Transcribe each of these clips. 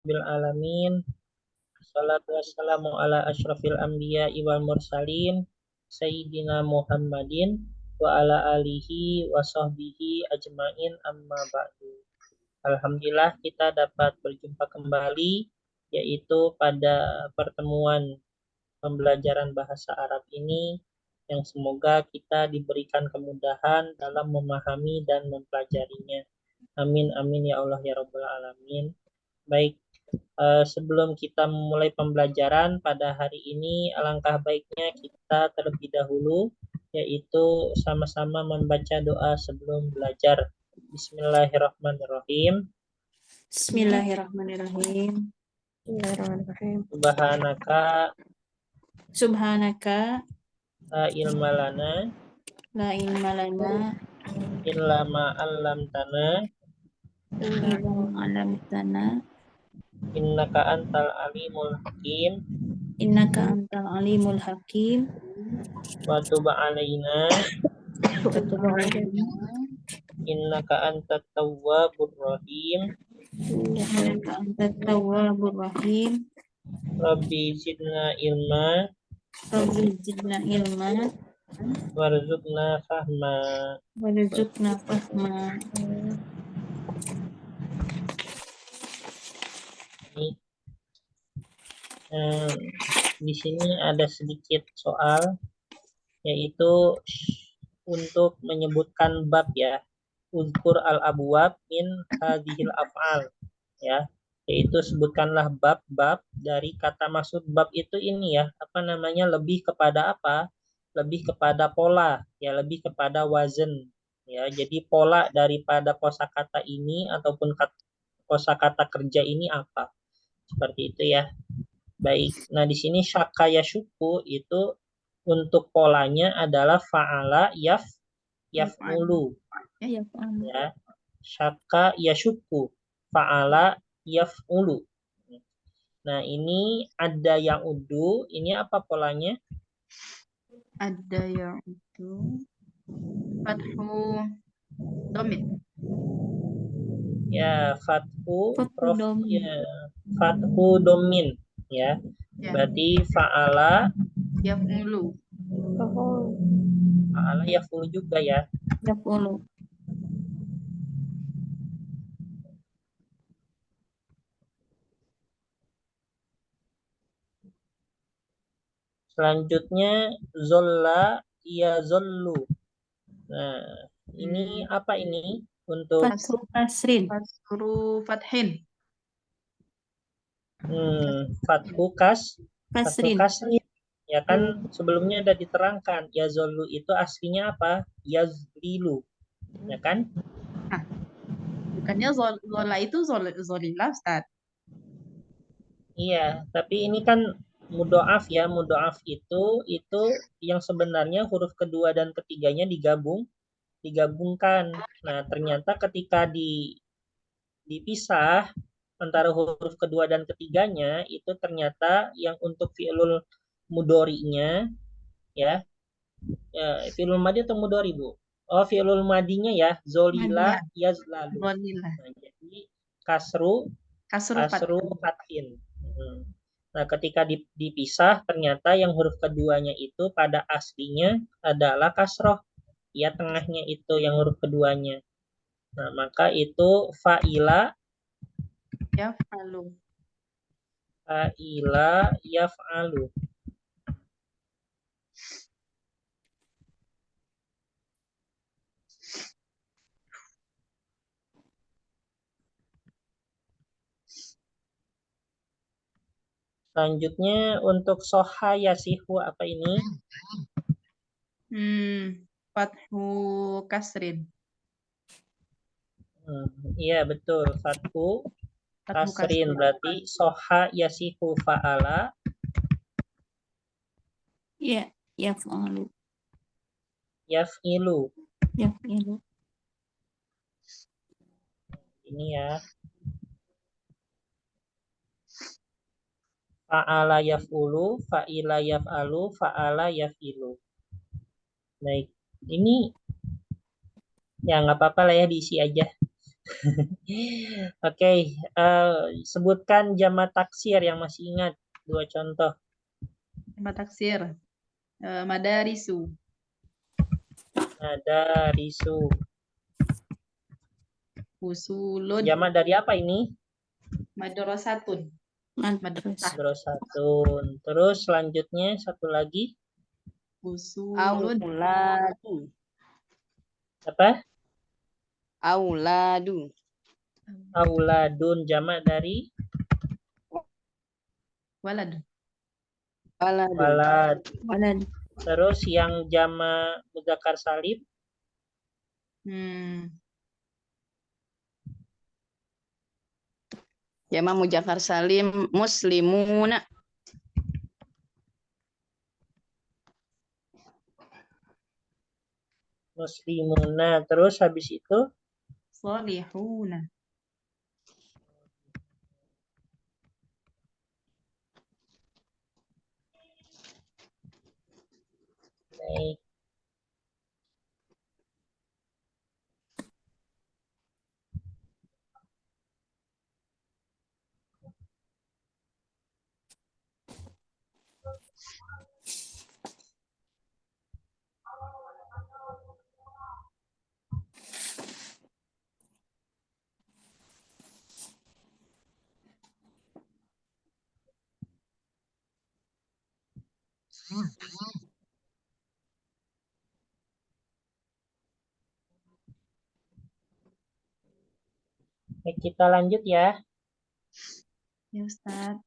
bil alamin. Salatu wassalamu ala asyrafil anbiya wal mursalin sayyidina Muhammadin wa ala alihi wa sahbihi ajmain amma ba'du. Alhamdulillah kita dapat berjumpa kembali yaitu pada pertemuan pembelajaran bahasa Arab ini yang semoga kita diberikan kemudahan dalam memahami dan mempelajarinya. Amin amin ya Allah ya Rabbal alamin. Baik, sebelum kita memulai pembelajaran pada hari ini, alangkah baiknya kita terlebih dahulu yaitu sama-sama membaca doa sebelum belajar. Bismillahirrahmanirrahim. Bismillahirrahmanirrahim. Subhanaka Subhanaka la ilma lana la ilma lana illa ma 'allamtana illa ma 'allamtana innaka antal alimul hakim innaka antal alimul hakim wa tub 'alaina wa tub 'alaina innaka antat tawwabur rahim. innaka antat tawwabur rahim. Rabbi zidna ilma Rabbi zidna ilma warzuqna fahma. warzuqna fahma. Di sini ada sedikit soal yaitu untuk menyebutkan bab ya. Uzkur al-abwab min hadhil af'al ya. Yaitu sebutkanlah bab-bab dari kata maksud bab itu ini ya, apa namanya, lebih kepada apa? Lebih kepada pola ya, lebih kepada wazan ya. Jadi pola daripada kosakata ini ataupun kosakata kerja ini apa? Seperti itu ya. Baik. Nah, di sini syaka yashuku itu untuk polanya adalah fa'ala yaf'ulu ya. Syaka yashuku fa'ala yaf'ulu. Nah, ini ada yang udu, ini apa polanya? Ada yang itu fathu domit. Ya, fathu domin. ya, fathu domin ya. Berarti fa'ala Yaf'ulu. fa'ala yaf'ulu juga ya. Yaf'ulu. Selanjutnya zolla ya zollu. Nah, ini apa ini untuk Fathu kasrin. Kasru fathin. fathu Kasrin. kasrin. Ya kan sebelumnya ada diterangkan ya zollu itu aslinya apa? Yazlilu. Ya kan? Bukannya zola itu zolillah, Ustaz. Iya, tapi ini kan mudhoaf ya. Mudhoaf itu yang sebenarnya huruf kedua dan ketiganya digabungkan. Nah, ternyata ketika dipisah antara huruf kedua dan ketiganya itu ternyata yang untuk fi'lul mudhori'nya ya, fi'lul madhi atau mudhori, Bu? Oh, fi'lul madinya ya, zolila yazlalu. Nah, jadi kasru fathin. Nah, ketika dipisah ternyata yang huruf keduanya itu pada aslinya adalah kasroh. Ya, tengahnya itu yang huruf keduanya. Nah, maka itu fa'ila yaf'alu. Selanjutnya untuk soha yasihu apa ini? Fathu kasrin. Iya betul, fathu kasrin berarti soha yasihu fa'ala. Ya, yaf'alu. Yaf'ilu. Yaf'ilu. Ini ya. Fa'ala yaf'ulu, fa'ila yaf'alu, fa'ala yaf'ilu. Baik, ini ya nggak apa-apa lah ya, diisi aja. Oke, sebutkan jamak taksir yang masih ingat. 2 contoh. Jamak taksir. Madarisu. Ada risu. Fusulun. Jamak dari apa ini? Madrasatun. Madrasah. Madrasatun. Terus selanjutnya satu lagi. Fusulun. Auladu. Apa? Auladu. Auladun. Jamak dari Walad. Waladu. walad. Walad. Terus yang jamak mudzakkar salim. Jamak mudzakkar salim muslimuna. Muslimuna. Terus habis itu Salihuna. baik. Baik, kita lanjut ya. Ya Ustaz.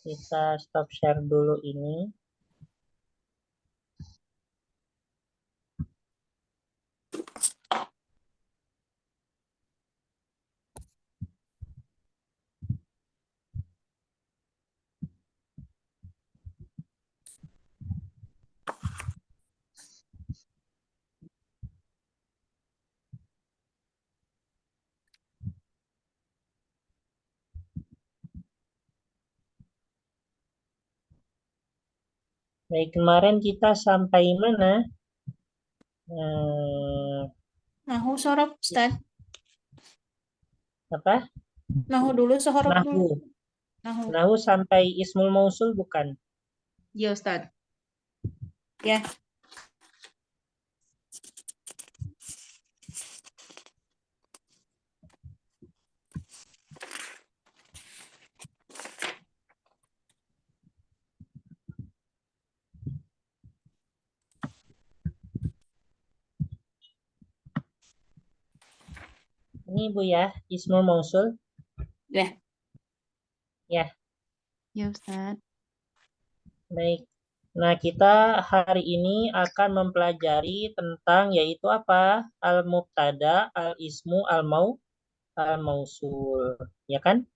Kita stop share dulu ini. Baik, kemarin kita sampai mana? Nahu sorof, Ustaz. Apa? Nahu dulu, sorof dulu. Nahu. Nahu. Nahu sampai ismul mausul bukan? Ya Ustaz. Ya. Ini Bu ya, ismul mausul. Ya. Ya, Ya Ustaz. baik. Nah, kita hari ini akan mempelajari tentang yaitu apa? Al-mubtada, al-ismu, al-mausul. Ya kan?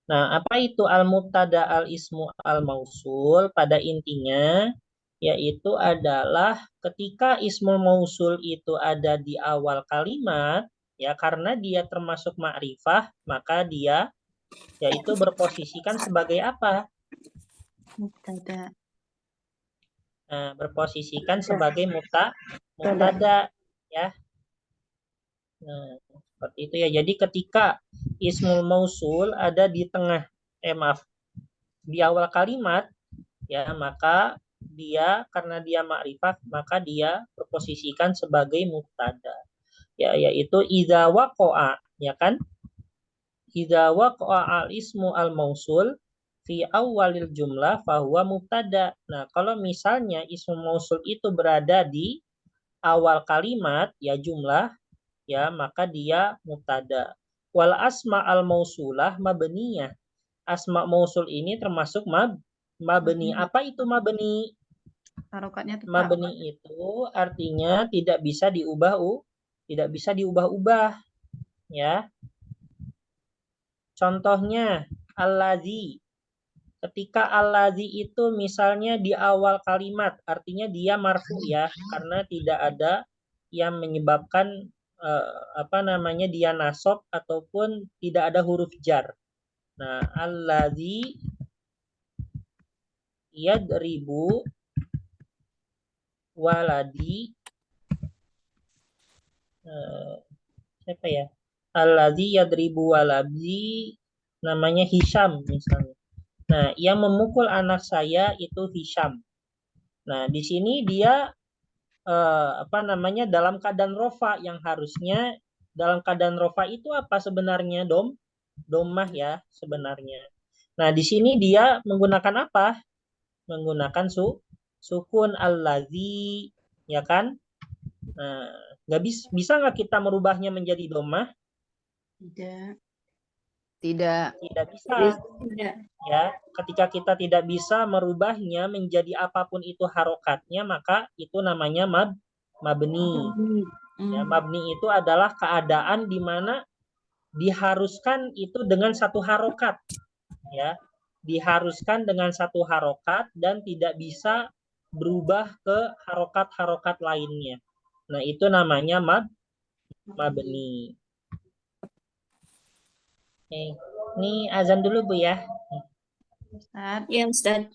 Nah, apa itu al-mubtada, al-ismu, al-mausul? Pada intinya, yaitu adalah ketika ismul mausul itu ada di awal kalimat, ya karena dia termasuk ma'rifah, maka dia yaitu berposisikan sebagai apa? Mubtada. Nah, berposisikan sebagai mubtada, ya. Nah, seperti itu ya. Jadi ketika ismul mausul ada di tengah, di awal kalimat, ya maka dia karena dia ma'rifah maka dia berposisikan sebagai mubtada, ya yaitu idza waqa'a, ya kan, idza waqa'a al ismu al mausul fi awalil jumlah fahuwa mubtada. Nah, kalau misalnya ismu mausul itu berada di awal kalimat, ya jumlah, ya maka dia mubtada. Wal asma al mausulah mabniyah. Asma mausul ini termasuk mabni. Apa itu mabni? Harokatnya tetap. Mabni itu artinya tidak bisa diubah-ubah, ya. Contohnya allazi. Ketika allazi itu misalnya di awal kalimat, artinya dia marfu ya, karena tidak ada yang menyebabkan dia nasab ataupun tidak ada huruf jar. Nah, allazi yadribu waladi, siapa ya? Alladzi yadribu waladi, namanya Hisham misalnya. Nah, yang memukul anak saya itu Hisham. Nah, di sini dia dalam keadaan rofa, yang harusnya dalam keadaan rofa itu apa sebenarnya? Domah ya sebenarnya. Nah, di sini dia menggunakan apa? Menggunakan sukun allazi, ya kan? Nah, bisa nggak kita merubahnya menjadi domah? Tidak. Tidak. Tidak bisa. Tidak. Ya, ketika kita tidak bisa merubahnya menjadi apapun itu harokatnya, maka itu namanya mabni. Ya, mabni itu adalah keadaan di mana diharuskan itu dengan satu harokat, ya, diharuskan dengan satu harokat dan tidak bisa berubah ke harokat-harokat lainnya. Nah, itu namanya mabni. Oke. Ini azan dulu Bu ya. Ustaz. Ya, Ustaz.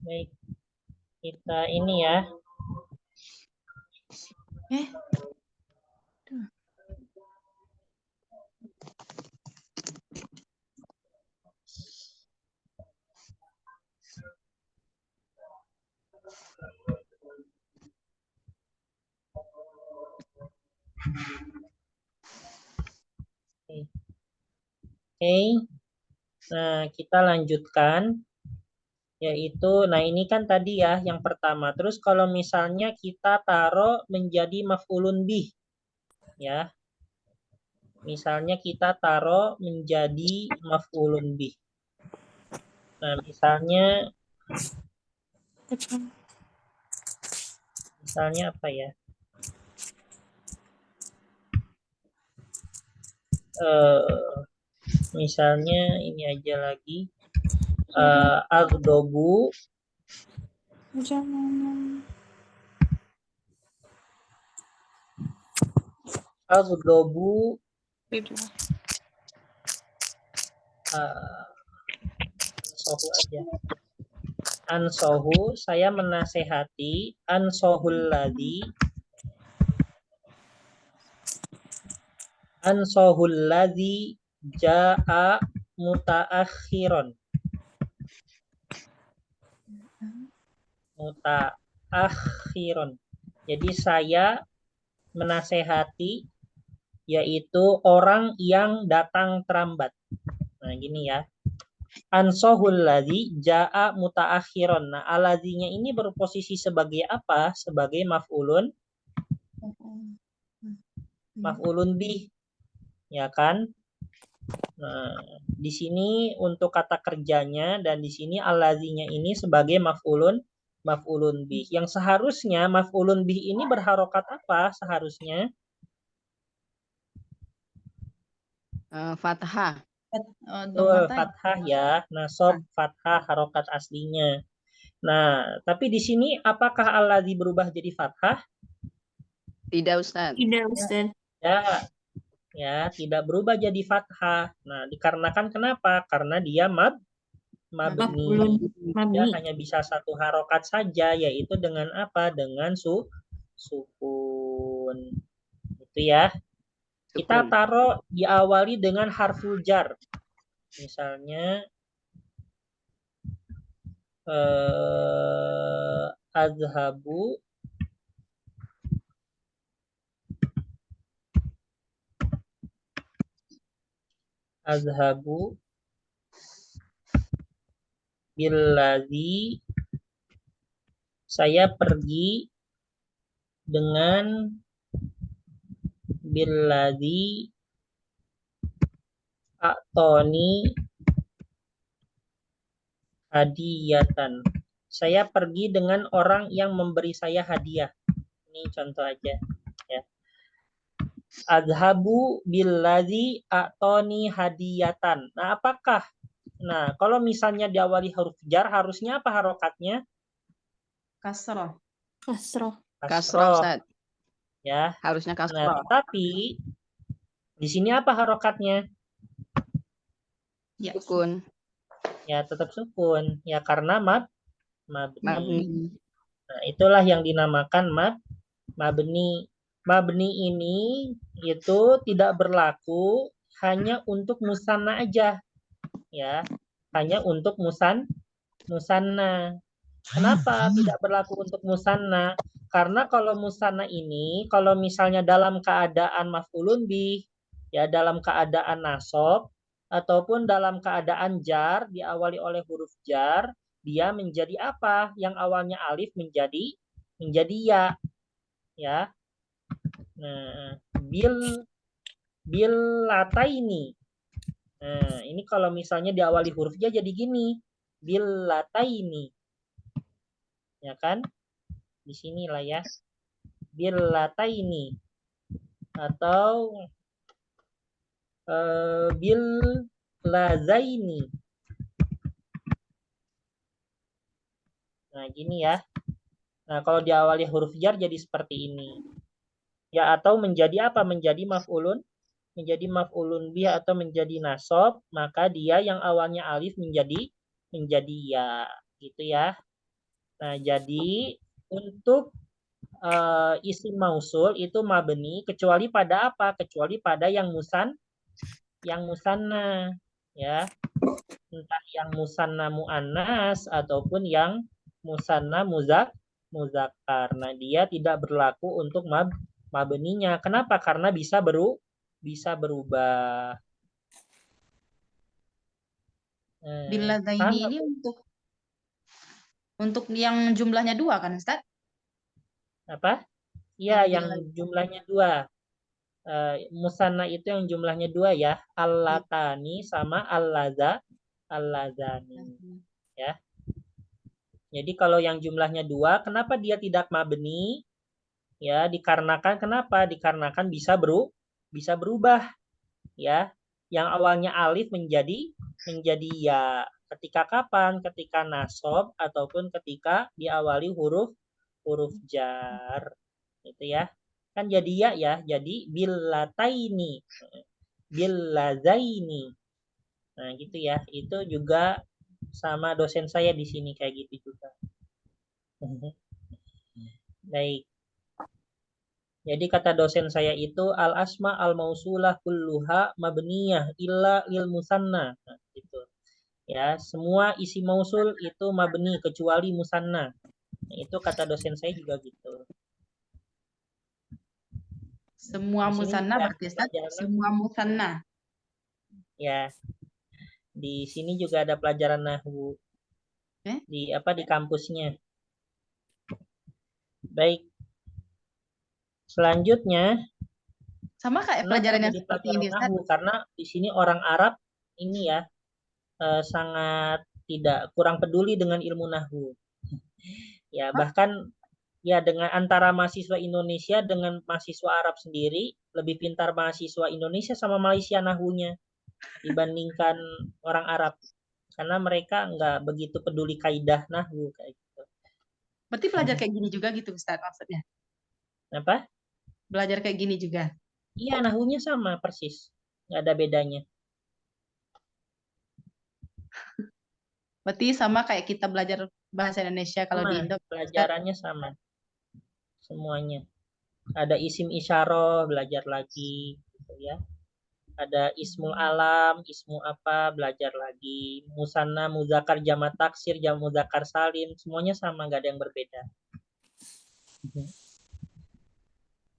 Baik, kita ini ya. Oke. Nah, kita lanjutkan. Yaitu, nah ini kan tadi ya yang pertama. Terus kalau misalnya kita taruh menjadi maf'ulun bih. Ya. Misalnya kita taruh menjadi maf'ulun bih. Nah, misalnya apa ya? Misalnya ini aja lagi. Aghdobu ansohu aja. Ansohu, saya menasehati ansohul ladzi ja'a mutaakhiron. Jadi saya menasehati yaitu orang yang datang terlambat. Nah, gini ya. Ansohul ladzi ja'a mutaakhiron. Nah, aladzinya ini berposisi sebagai apa? Sebagai maf'ulun bih. Ya kan? Nah, di sini untuk kata kerjanya dan di sini aladzinya ini sebagai maf'ulun bih. Yang seharusnya maf'ulun bih ini berharokat apa seharusnya? Fathah. Betul, fathah ya. Nasab, fathah, harokat aslinya. Nah, tapi di sini apakah alladzi berubah jadi fathah? Tidak, Ustaz. Tidak, Ustaz. Ya, tidak berubah jadi fathah. Nah, dikarenakan kenapa? Karena dia mabni. Dia hanya bisa satu harokat saja, yaitu dengan apa? Dengan sukun. Itu ya. Kita taruh diawali dengan harful jar. Misalnya azhabu billadzi, saya pergi dengan billadzi a'toni hadiyatan. Saya pergi dengan orang yang memberi saya hadiah. Ini contoh aja ya. Azhabu billadzi a'toni hadiyatan. Nah, apakah? Nah, kalau misalnya diawali huruf jar, harusnya apa harokatnya? Kasroh. Kasroh. Kasroh, Ustaz. Ya. Harusnya Nah, kasroh. tapi di sini apa harokatnya? Ya. Sukun. Ya, tetap sukun. Ya, karena mabni. Mabni. Nah, itulah yang dinamakan mabni. Mabni ini itu tidak berlaku hanya untuk musanna aja. Ya, hanya untuk musanna. Kenapa tidak berlaku untuk musanna? Karena kalau musanna ini, kalau misalnya dalam keadaan maf'ulun bih, ya dalam keadaan nasab, ataupun dalam keadaan jar, diawali oleh huruf jar, dia menjadi apa? Yang awalnya alif menjadi ya. Ya. Nah, bil lataini. Nah, ini kalau misalnya diawali huruf jar jadi gini. Bil lataini. Ya kan? Di sinilah ya. Bil lataini. Atau bil lazaini. Nah, gini ya. Nah, kalau diawali huruf jar jadi seperti ini. Ya, atau menjadi apa? Menjadi maf'ulun bih atau menjadi nasab, maka dia yang awalnya alif menjadi ya, gitu ya. Nah, jadi untuk isim mausul itu mabni kecuali pada apa? Kecuali pada yang musanna, ya. Entah yang musanna muannas ataupun yang musanna muzakkar. Nah, dia tidak berlaku untuk mabninya. Kenapa? Karena bisa berubah. Bila sama ini untuk yang jumlahnya 2 kan, Ustaz? apa? Iya, yang Bila jumlahnya 2. Musanna itu yang jumlahnya 2 ya. Allatani sama allazani. Ya. Jadi kalau yang jumlahnya 2, kenapa dia tidak mabni? Ya, dikarenakan kenapa? Dikarenakan bisa berubah, ya. Yang awalnya alif menjadi ya. Ketika kapan? Ketika nasab ataupun ketika diawali huruf jar. Itu ya. Kan jadi ya. Jadi billataini, billazaini. Nah, gitu ya. Itu juga sama dosen saya di sini kayak gitu juga. Baik. Jadi kata dosen saya itu al-asma al-mausulah kulluha mabniyah illa lil musanna. Nah, gitu. Ya, semua isi mausul itu mabni kecuali musanna. Nah, itu kata dosen saya juga gitu. semua Di sini musanna juga berarti, Ustaz? pelajaran Semua musanna. ya. Di sini juga ada pelajaran nahwu di kampusnya. Baik. Selanjutnya Sama kayak kenapa pelajaran yang jadi seperti pelajaran ini, Ustaz? nahwu? Karena di sini orang Arab ini ya sangat tidak kurang peduli dengan ilmu nahwu. Ya, bahkan ya dengan antara mahasiswa Indonesia dengan mahasiswa Arab sendiri, lebih pintar mahasiswa Indonesia sama Malaysia nahwunya dibandingkan orang Arab. Karena mereka nggak begitu peduli kaidah nahwu kayak gitu. Berarti belajar kayak gini juga gitu, Ustaz, maksudnya? Apa? Belajar kayak gini juga. Iya, nahwunya sama persis. Nggak ada bedanya. Berarti sama kayak kita belajar bahasa Indonesia kalau di Sama, Indo, Ustaz. pelajarannya sama. Semuanya. Ada isim isyarah, belajar lagi gitu ya. Ada ismul alam, ismu apa, belajar lagi. Musanna, muzakar, jamak taksir, jamak muzakar salim, semuanya sama, nggak ada yang berbeda.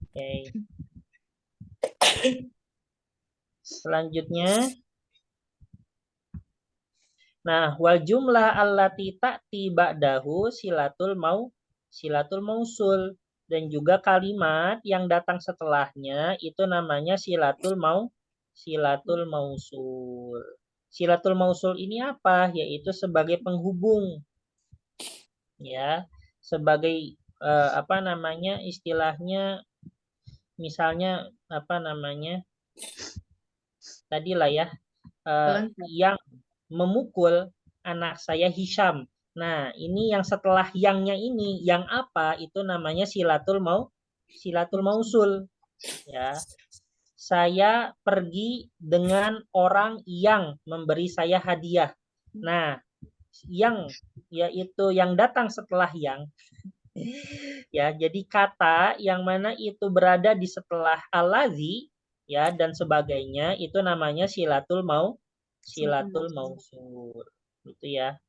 Oke. Selanjutnya, nah, wal jumlah allati ta'ti ba'dahu silatul mausul, dan juga kalimat yang datang setelahnya itu namanya silatul mausul. Silatul mausul ini apa? Yaitu sebagai penghubung. Ya, sebagai apa namanya? Istilahnya misalnya apa namanya? Tadilah ya yang memukul anak saya Hisham. Nah, ini yang setelah yangnya ini, yang apa? Itu namanya silatul mausul. Ya. Saya pergi dengan orang yang memberi saya hadiah. Nah, yang yaitu yang datang setelah yang ya, jadi kata yang mana itu berada di setelah alazi ya dan sebagainya itu namanya silatul mausul. Gitu ya.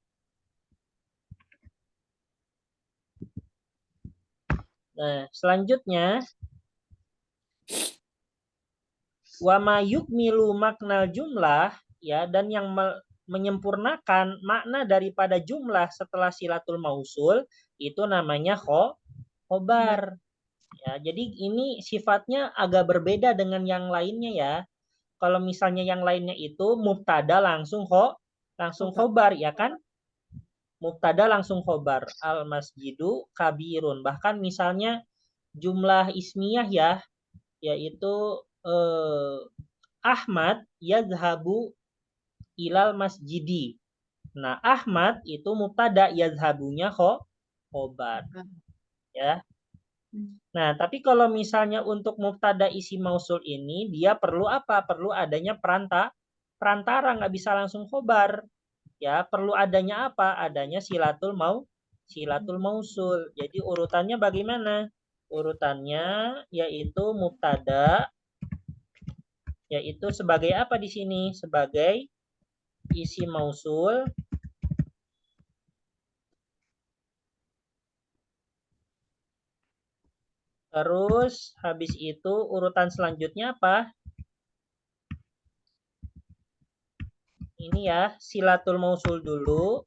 Nah, selanjutnya wa ma yukmilu makna jumlah ya, dan yang menyempurnakan makna daripada jumlah setelah silatul mausul itu namanya khobar. Ya, jadi ini sifatnya agak berbeda dengan yang lainnya ya. Kalau misalnya yang lainnya itu mubtada langsung khobar ya kan? Mubtada langsung khobar. Al masjidu kabirun. Bahkan misalnya jumlah ismiyah ya, yaitu Ahmad yazhabu ilal masjidi. Nah, Ahmad itu mubtada, yazhabunya khobar. Ya. Nah, tapi kalau misalnya untuk mubtada isi mausul ini, dia perlu apa? Perlu adanya perantara, nggak bisa langsung khobar. Ya, perlu adanya apa? Adanya silatul mausul. Jadi urutannya bagaimana? Urutannya yaitu mubtada, yaitu sebagai apa di sini? Sebagai isi mausul. Terus habis itu urutan selanjutnya apa? ini ya, silatul mausul dulu.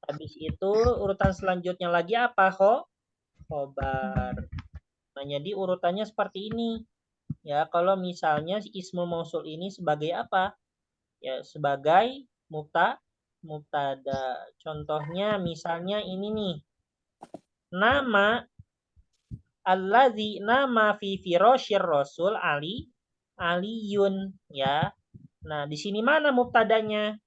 Habis itu urutan selanjutnya lagi apa, khobar. Nah, jadi urutannya seperti ini. Ya, kalau misalnya ismul mausul ini sebagai apa? Ya, sebagai mubtada. Contohnya misalnya ini nih. Nama nama fi firosyir rasul Aliyun, ya. Nah, di sini mana mubtadanya?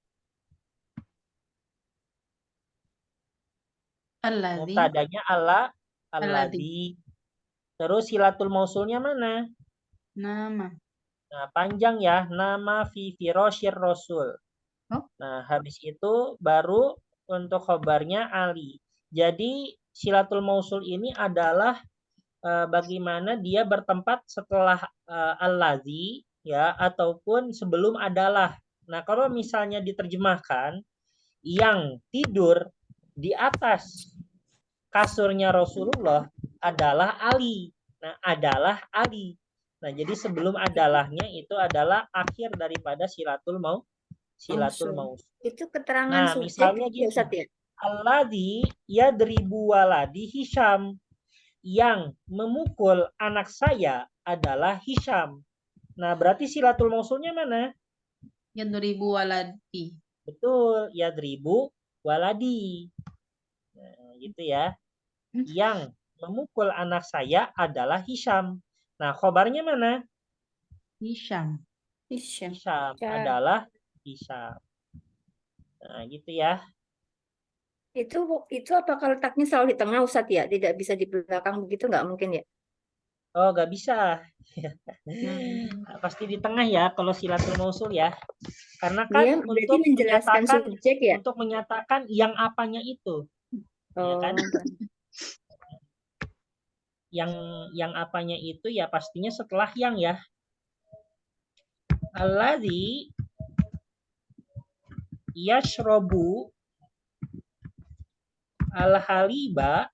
Alladzi. Mubtadanya alladzi. Terus silatul mausulnya mana? Nama. Nah, panjang ya, nama fi firosyir rasul. Oh. Nah, habis itu baru untuk khobarnya Ali. Jadi silatul mausul ini adalah bagaimana dia bertempat setelah allazi, ya, ataupun sebelum adalah. Nah, kalau misalnya diterjemahkan yang tidur di atas kasurnya Rasulullah adalah Ali. Nah, adalah Ali. Nah, jadi sebelum adalahnya itu adalah akhir daripada silatul mausul. Itu keterangan Nah, subjek misalnya ya, gini. Ustaz ya? Alladzi yadribu waladi Hisham. Yang memukul anak saya adalah Hisham. Nah, berarti silatul mausulnya mana? Yadribu waladi. Betul, yadribu waladi. Nah, gitu ya. Yang memukul anak saya adalah Hisham. Nah, khobarnya mana? Hisham. Hisham. Hisham adalah Hisham. Nah, gitu ya. Itu apakah letaknya selalu di tengah, Ustaz ya? Tidak bisa di belakang begitu, nggak mungkin ya? Oh, nggak bisa. Pasti di tengah ya kalau silatul mausul ya. Karena kan Dia berarti untuk menjelaskan menyatakan subjek ya? untuk menyatakan yang apanya itu. Ya kan? Yang apanya itu ya pastinya setelah yang ya. Alladzi yashrobu al-haliba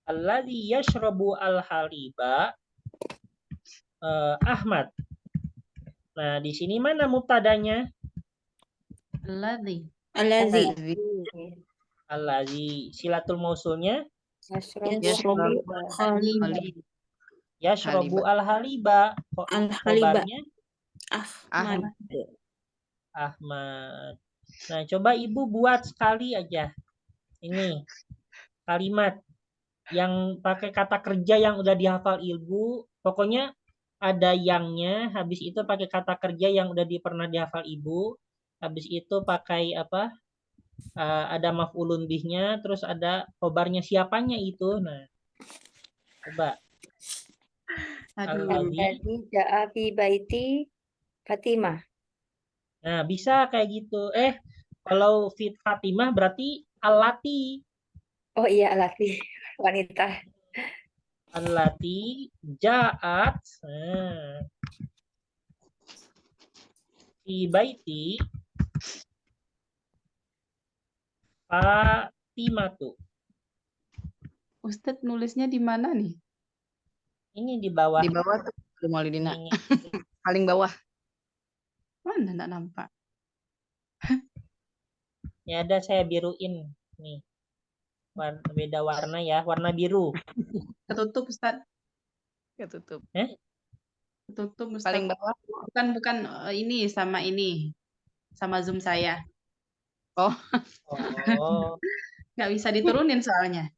alladzi yashrobu al-haliba Ahmad. Nah, di sini mana mubtadanya? Alladzi. Alladzi. Silatul mausulnya yashrobu al-haliba. Khobarnya Ahmad. Nah, coba Ibu buat sekali aja. Ini kalimat yang pakai kata kerja yang udah dihafal Ibu. Pokoknya ada yangnya, habis itu pakai kata kerja yang udah pernah dihafal Ibu. Habis itu pakai apa? Ada maf'ulun bihnya, terus ada khobarnya siapanya itu. Nah, coba. Alladzi ja'a fi baiti Fatimah. Nah, bisa kayak gitu. Kalau fit Fatimah berarti alati. Oh iya, alati wanita. Alati ja'at fi baiti Fatimatu. Ustadz nulisnya di mana nih? Ini di bawah. Di bawah tuh Bu Maulidina. Ini. Paling bawah. Mana enggak nampak? Ya ada saya biruin nih. Beda warna ya, warna biru. Ketutup Ustadz. Ketutup. Ketutup Ustadz. Paling bawah. Bukan ini sama Zoom saya. Oh. Nggak bisa diturunin soalnya.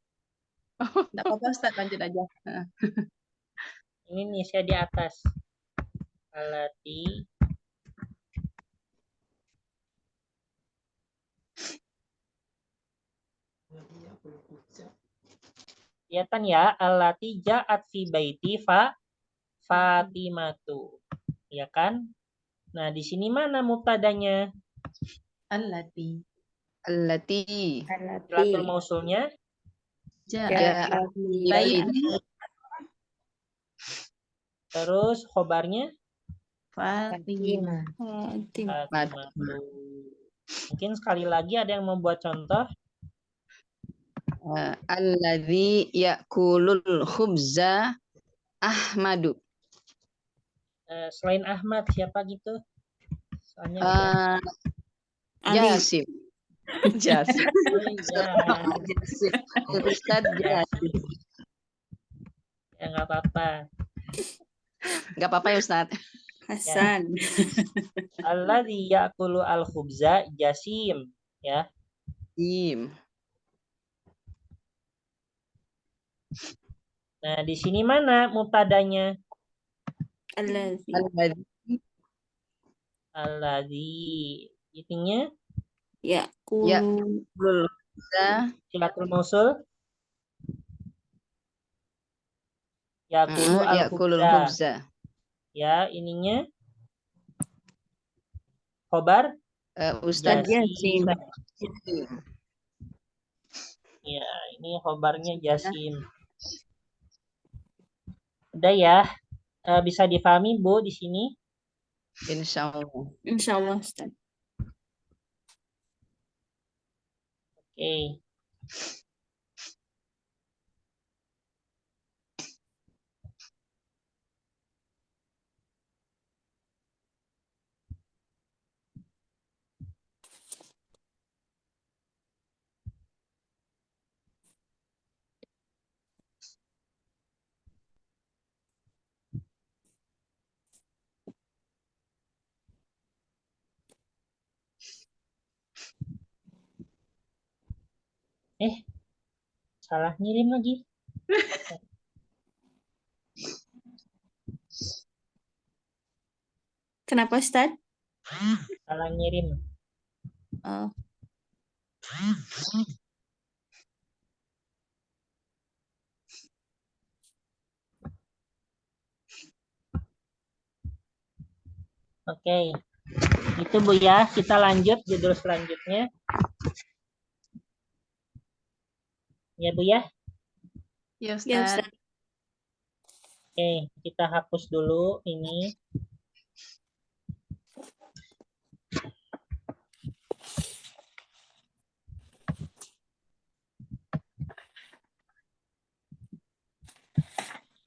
Nggak apa-apa Ustadz, lanjut aja. Ini nih saya di atas. Alati kelihatan ya, alati ja'at fi baiti Fatimatu. Ya kan? Nah, di sini mana mubtadanya? Allati. Silatul mausulnya Ja'a fi baiti terus khobarnya Fatimah. Fatimatu. Mungkin sekali lagi ada yang membuat contoh. Alladzi ya'kulul khubza Ahmadu. Selain Ahmad siapa gitu? Soalnya udah. Ali. Jasim. Jasim. Oh iya, Jasim. Ustaz Jasim. ya nggak apa-apa. Nggak apa-apa ya Ustaz. Hasan. Alladzi ya'kulu al-khubza Jasim, ya. Im. Nah, di sini mana mubtadanya? Allazi. Alladzi. Alladzi. Itunya Ya'kulu. Lul. silatul mausul. Ya'kulu Ya'kulul al-khubza. khubza. Ya, ininya khobar Ustaz Jasim. Jasim. Ya, ini khobarnya Jasim. Udah ya, bisa dipahami Bu di sini? Insya Allah. Insyaallah Ustaz. Oke. Salah ngirim lagi. Kenapa Ustaz? Salah ngirim. Oh, Oke. Itu Bu ya, kita lanjut judul selanjutnya. Ya Bu ya. Ya ya Ustaz. Ustaz. Oke, kita hapus dulu ini.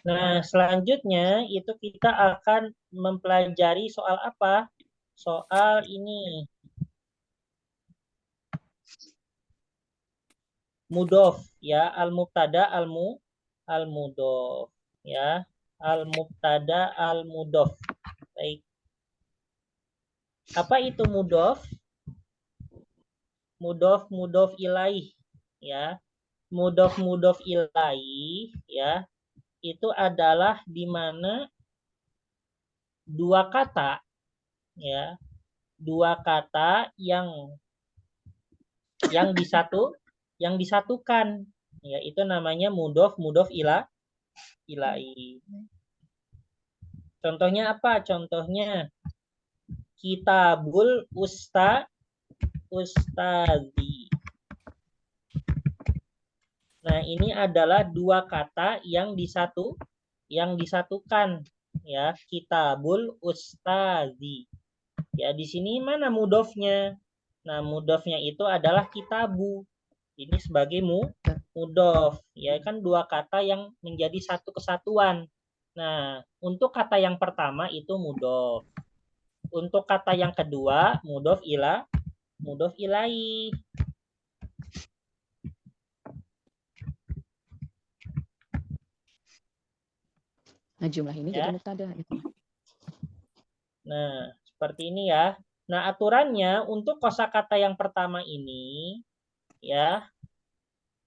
Nah, selanjutnya itu kita akan mempelajari soal apa? Soal ini. Mudhof ya, al-mubtada al-mudhof ya. Al-mubtada al-mudhof. Baik. Apa itu mudhof? Mudhof ilaih ya. Mudhof ilaih ya. Itu adalah di mana dua kata ya, dua kata yang disatukan ya, itu namanya mudhof ilaih. Contohnya apa? Contohnya kitabul ustazi. Nah, ini adalah dua kata yang disatukan ya, kitabul ustazi. Ya, di sini mana mudhofnya? Nah, mudhofnya itu adalah kitabu. Ini sebagai mudhof ya, kan dua kata yang menjadi satu kesatuan. Nah, untuk kata yang pertama itu mudhof. Untuk kata yang kedua mudhof ilaih. Nah, jumlah ini Ya. jadi mubtada. Nah, seperti ini ya. Nah, aturannya untuk kosakata yang pertama ini ya,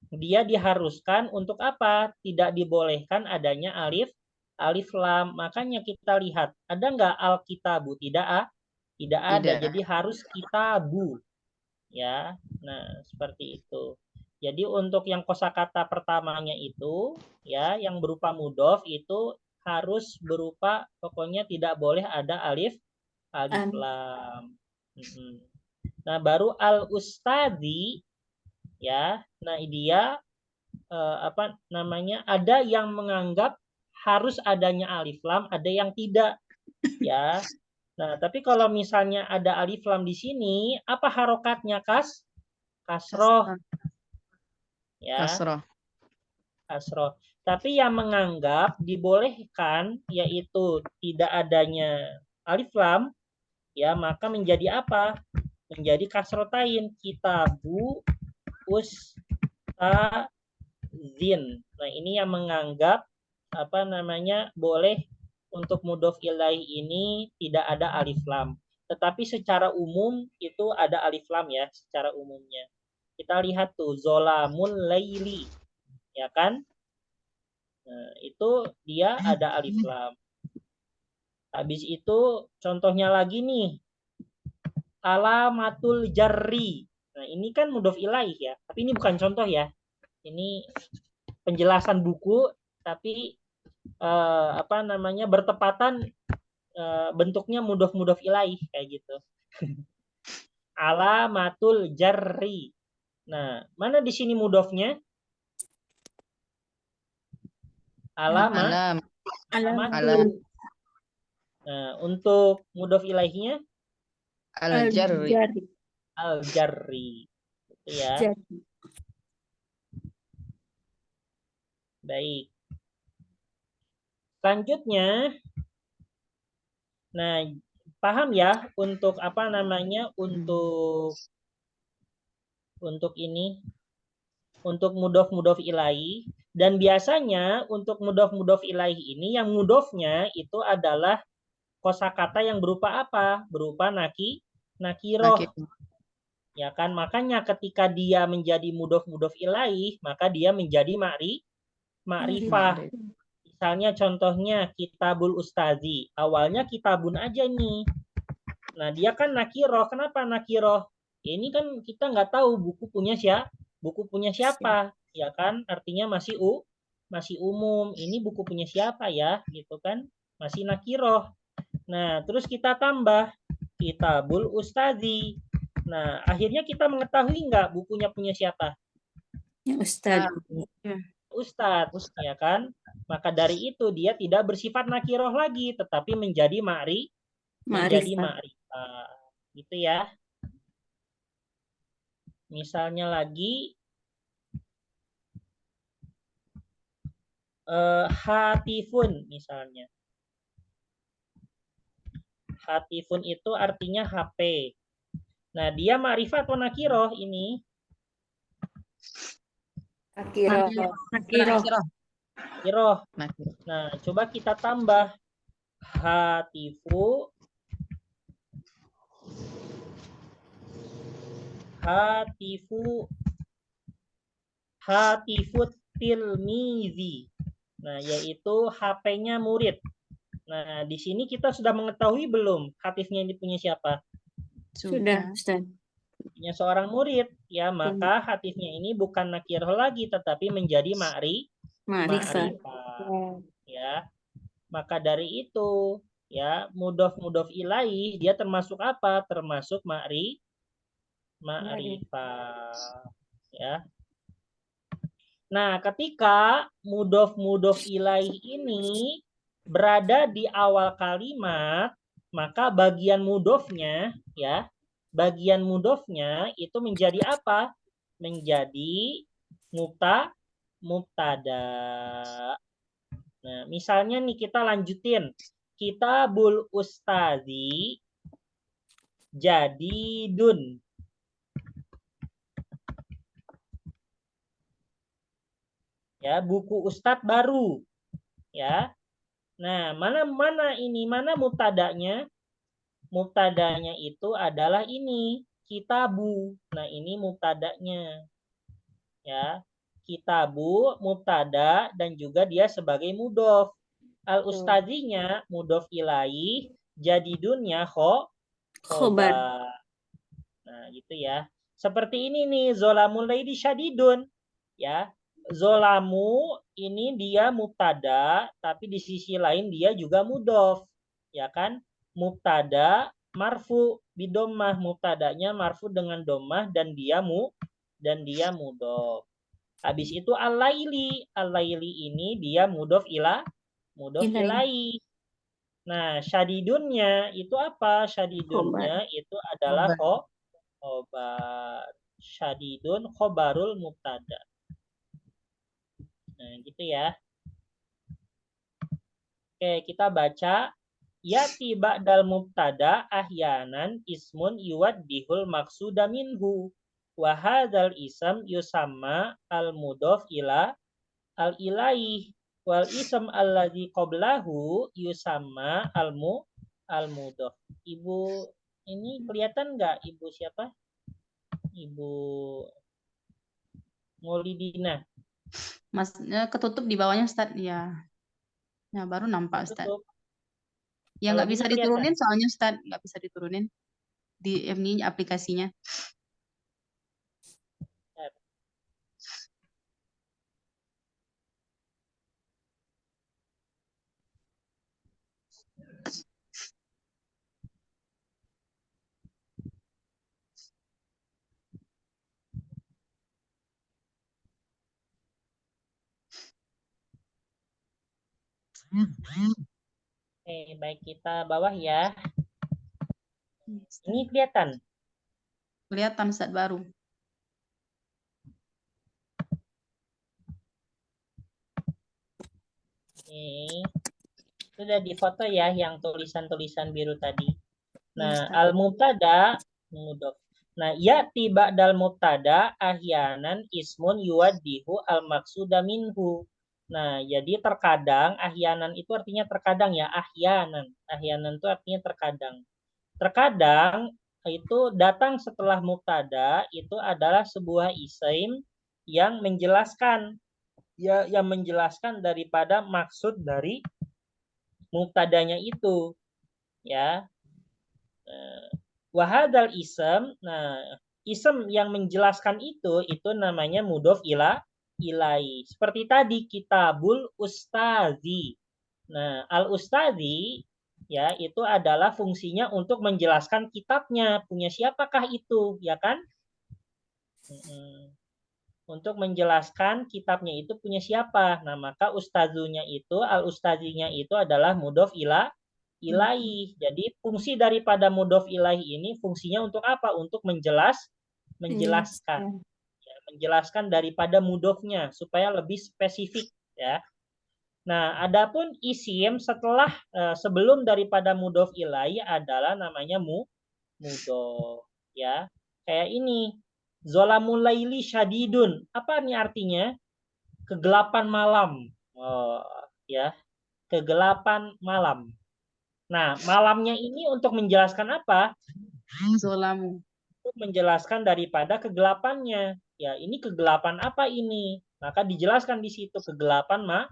dia diharuskan untuk apa? Tidak dibolehkan adanya alif lam. Makanya kita lihat, ada nggak alkitabu? Tidak ada. Tidak. Jadi harus kitabu. Ya. Nah, seperti itu. Jadi untuk yang kosakata pertamanya itu ya, yang berupa mudhof itu harus berupa, pokoknya tidak boleh ada alif lam. Nah, baru al-ustadi ya. Nah, dia apa namanya? Ada yang menganggap harus adanya alif lam, ada yang tidak ya. Nah, tapi kalau misalnya ada alif lam di sini, apa harokatnya, kasroh ya. Kasroh. Kasroh. Tapi yang menganggap dibolehkan yaitu tidak adanya alif lam, ya maka menjadi apa? Menjadi kasrotain, kitabu ustazin. Nah, ini yang menganggap apa namanya boleh untuk mudhof ilaih ini tidak ada alif lam. Tetapi secara umum itu ada alif lam ya, secara umumnya. Kita lihat tuh zolamul laili, ya kan? Nah, itu dia ada alif lam. Habis itu contohnya lagi nih, alamatul jarri. Nah, ini kan mudhof ilaih ya, tapi ini bukan contoh ya. Ini penjelasan buku, tapi apa namanya bertepatan bentuknya mudhof ilaih kayak gitu. Alamatul jarri. Nah, mana di sini mudhofnya? Alam. Alamatul. Nah, untuk mudhof ilaihnya Al-jarri. al-jarri. Gitu ya. Jadi. Baik. Selanjutnya, nah paham ya untuk apa namanya untuk ini untuk mudhof ilaih, dan biasanya untuk mudhof ilaih ini yang mudhofnya itu adalah kosakata yang berupa apa? Berupa nakiroh. Ya kan? Makanya ketika dia menjadi mudhof ilaih, maka dia menjadi ma'rifah. Misalnya contohnya kitabul ustazi. Awalnya kitabun aja nih. Nah, dia kan nakiroh. Kenapa nakiroh? Ya, ini kan kita nggak tahu buku punya siapa, ya kan? Artinya masih umum. Ini buku punya siapa ya, gitu kan? Masih nakiroh. Nah, terus kita tambah kitabul ustazi. Nah, akhirnya kita mengetahui nggak bukunya punya siapa? Ustaz. Ustadz, ya kan? Maka dari itu dia tidak bersifat nakiroh lagi, tetapi menjadi ma'rifah. Gitu ya. Misalnya lagi hatifun misalnya. Hatifun itu artinya HP. Nah, dia ma'rifah atau nakiroh ini? Nakiroh. Nakiroh. Nah, coba kita tambah hatifu tilmizi. Nah, yaitu HP-nya murid. Nah, di sini kita sudah mengetahui belum hatifnya ini punya siapa? Sudah, Ustaz. Punya seorang murid. Ya, maka hatifnya ini bukan nakiroh lagi, tetapi menjadi ma'rifah. Ya. Maka dari itu, ya, mudhof ilaih dia termasuk apa? Termasuk ma'rifah. Ya. Nah, ketika mudhof ilaih ini berada di awal kalimat, maka bagian mudhofnya ya, bagian mudhofnya itu menjadi apa? Menjadi mubtada. Nah, misalnya nih kita lanjutin. Kitabul ustazi jadidun. Ya, buku ustadz baru. Ya. Nah, mana mubtadanya? Mubtadanya itu adalah ini, kitabu. Nah, ini mubtadanya. Ya. Kitabu mubtada dan juga dia sebagai mudhof. Al ustadzinya mudhof ilaih, jadidunnya khobar. Nah, gitu ya. Seperti ini nih, zolamul laili syadidun. Ya. Zolamu ini dia mubtada, tapi di sisi lain dia juga mudhof, ya kan? Mubtada marfu bidommah, mubtadanya marfu dengan dommah dan dia mudhof. Habis itu al-laili ini dia mudhof ilaih. Nah, syadidunnya itu apa? Syadidunnya itu adalah khobar. Syadidun khobarul mubtada. Nah, gitu ya. Oke, kita baca. Yati ba'dal mubtada ahyanan ismun yuwaddihul maqsuda minhu. Wa hadzal ism yusamma al-mudhaf ila al-ilaih. Wal ism alladzi qablahu yusamma al-mudhaf. Ibu ini kelihatan nggak Ibu siapa? Ibu Maulidina. Mas, ketutup di bawahnya Ustaz. Ya. Ya, baru nampak Ustaz. Tutup. Ya Kalau nggak bisa gini kelihatan. diturunin soalnya Ustaz, nggak bisa diturunin di ini aplikasinya. Oke, baik kita bawah ya. Ini kelihatan. Kelihatan Ustaz baru. Oke. Sudah difoto ya yang tulisan-tulisan biru tadi. Nah, Ustaz. al-mubtada mudhof. Nah, ya'ti ba'dal mubtada ahyanan ismun yuwaddihu al-maqsuda minhu. Nah, jadi terkadang ahyanan itu artinya terkadang ya, ahyanan. Ahyanan itu artinya terkadang. Terkadang itu datang setelah mubtada itu adalah sebuah isim yang menjelaskan yang menjelaskan daripada maksud dari mubtadanya itu ya. Wahadal ism, nah ism yang menjelaskan itu namanya mudhof ilai. Seperti tadi kitabul ustazi. Nah, al ustazi ya itu adalah fungsinya untuk menjelaskan kitabnya, punya siapakah itu, ya kan? Untuk menjelaskan kitabnya itu punya siapa. Nah, maka ustazunya itu, al ustazinya itu adalah mudhof ilaih. Jadi fungsi daripada mudhof ilaih ini fungsinya untuk apa? Untuk menjelaskan. Ya, menjelaskan daripada mudhofnya supaya lebih spesifik ya. Nah, adapun isim setelah sebelum daripada mudhof ilaih adalah namanya mudhof ya. Kayak ini. Zolamul laili syadidun. Apa nih artinya? Kegelapan malam. Oh, ya. Kegelapan malam. Nah, malamnya ini untuk menjelaskan apa? Zolamu. Untuk menjelaskan daripada kegelapannya. Ya, ini kegelapan apa ini? Maka dijelaskan di situ kegelapan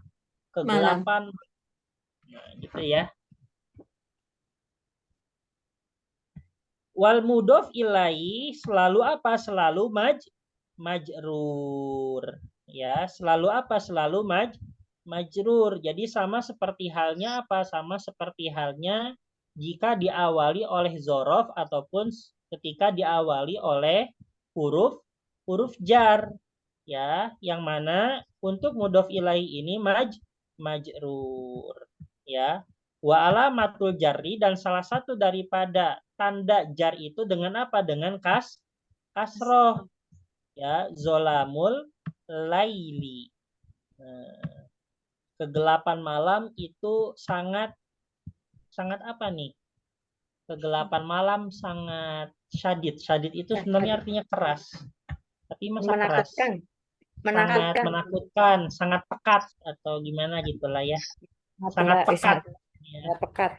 kegelapan. Nah, gitu ya. Wal mudhof ilaihi selalu apa? Selalu majrur. Ya, selalu apa? Selalu majrur. Jadi sama seperti halnya apa? Sama seperti halnya jika diawali oleh zorof ataupun ketika diawali oleh huruf jar. Ya, yang mana untuk mudhof ilaihi ini majrur. Ya. Wa alamatul jarri dan salah satu daripada tanda jar itu dengan apa? Dengan kasroh. Ya, zolamul laili. Nah, kegelapan malam itu sangat apa nih? Kegelapan malam sangat syadid. Syadid itu sebenarnya artinya keras. Tapi masa keras? Sangat menakutkan, sangat pekat atau gimana gitulah ya. Sangat pekat. Ya. Pekat.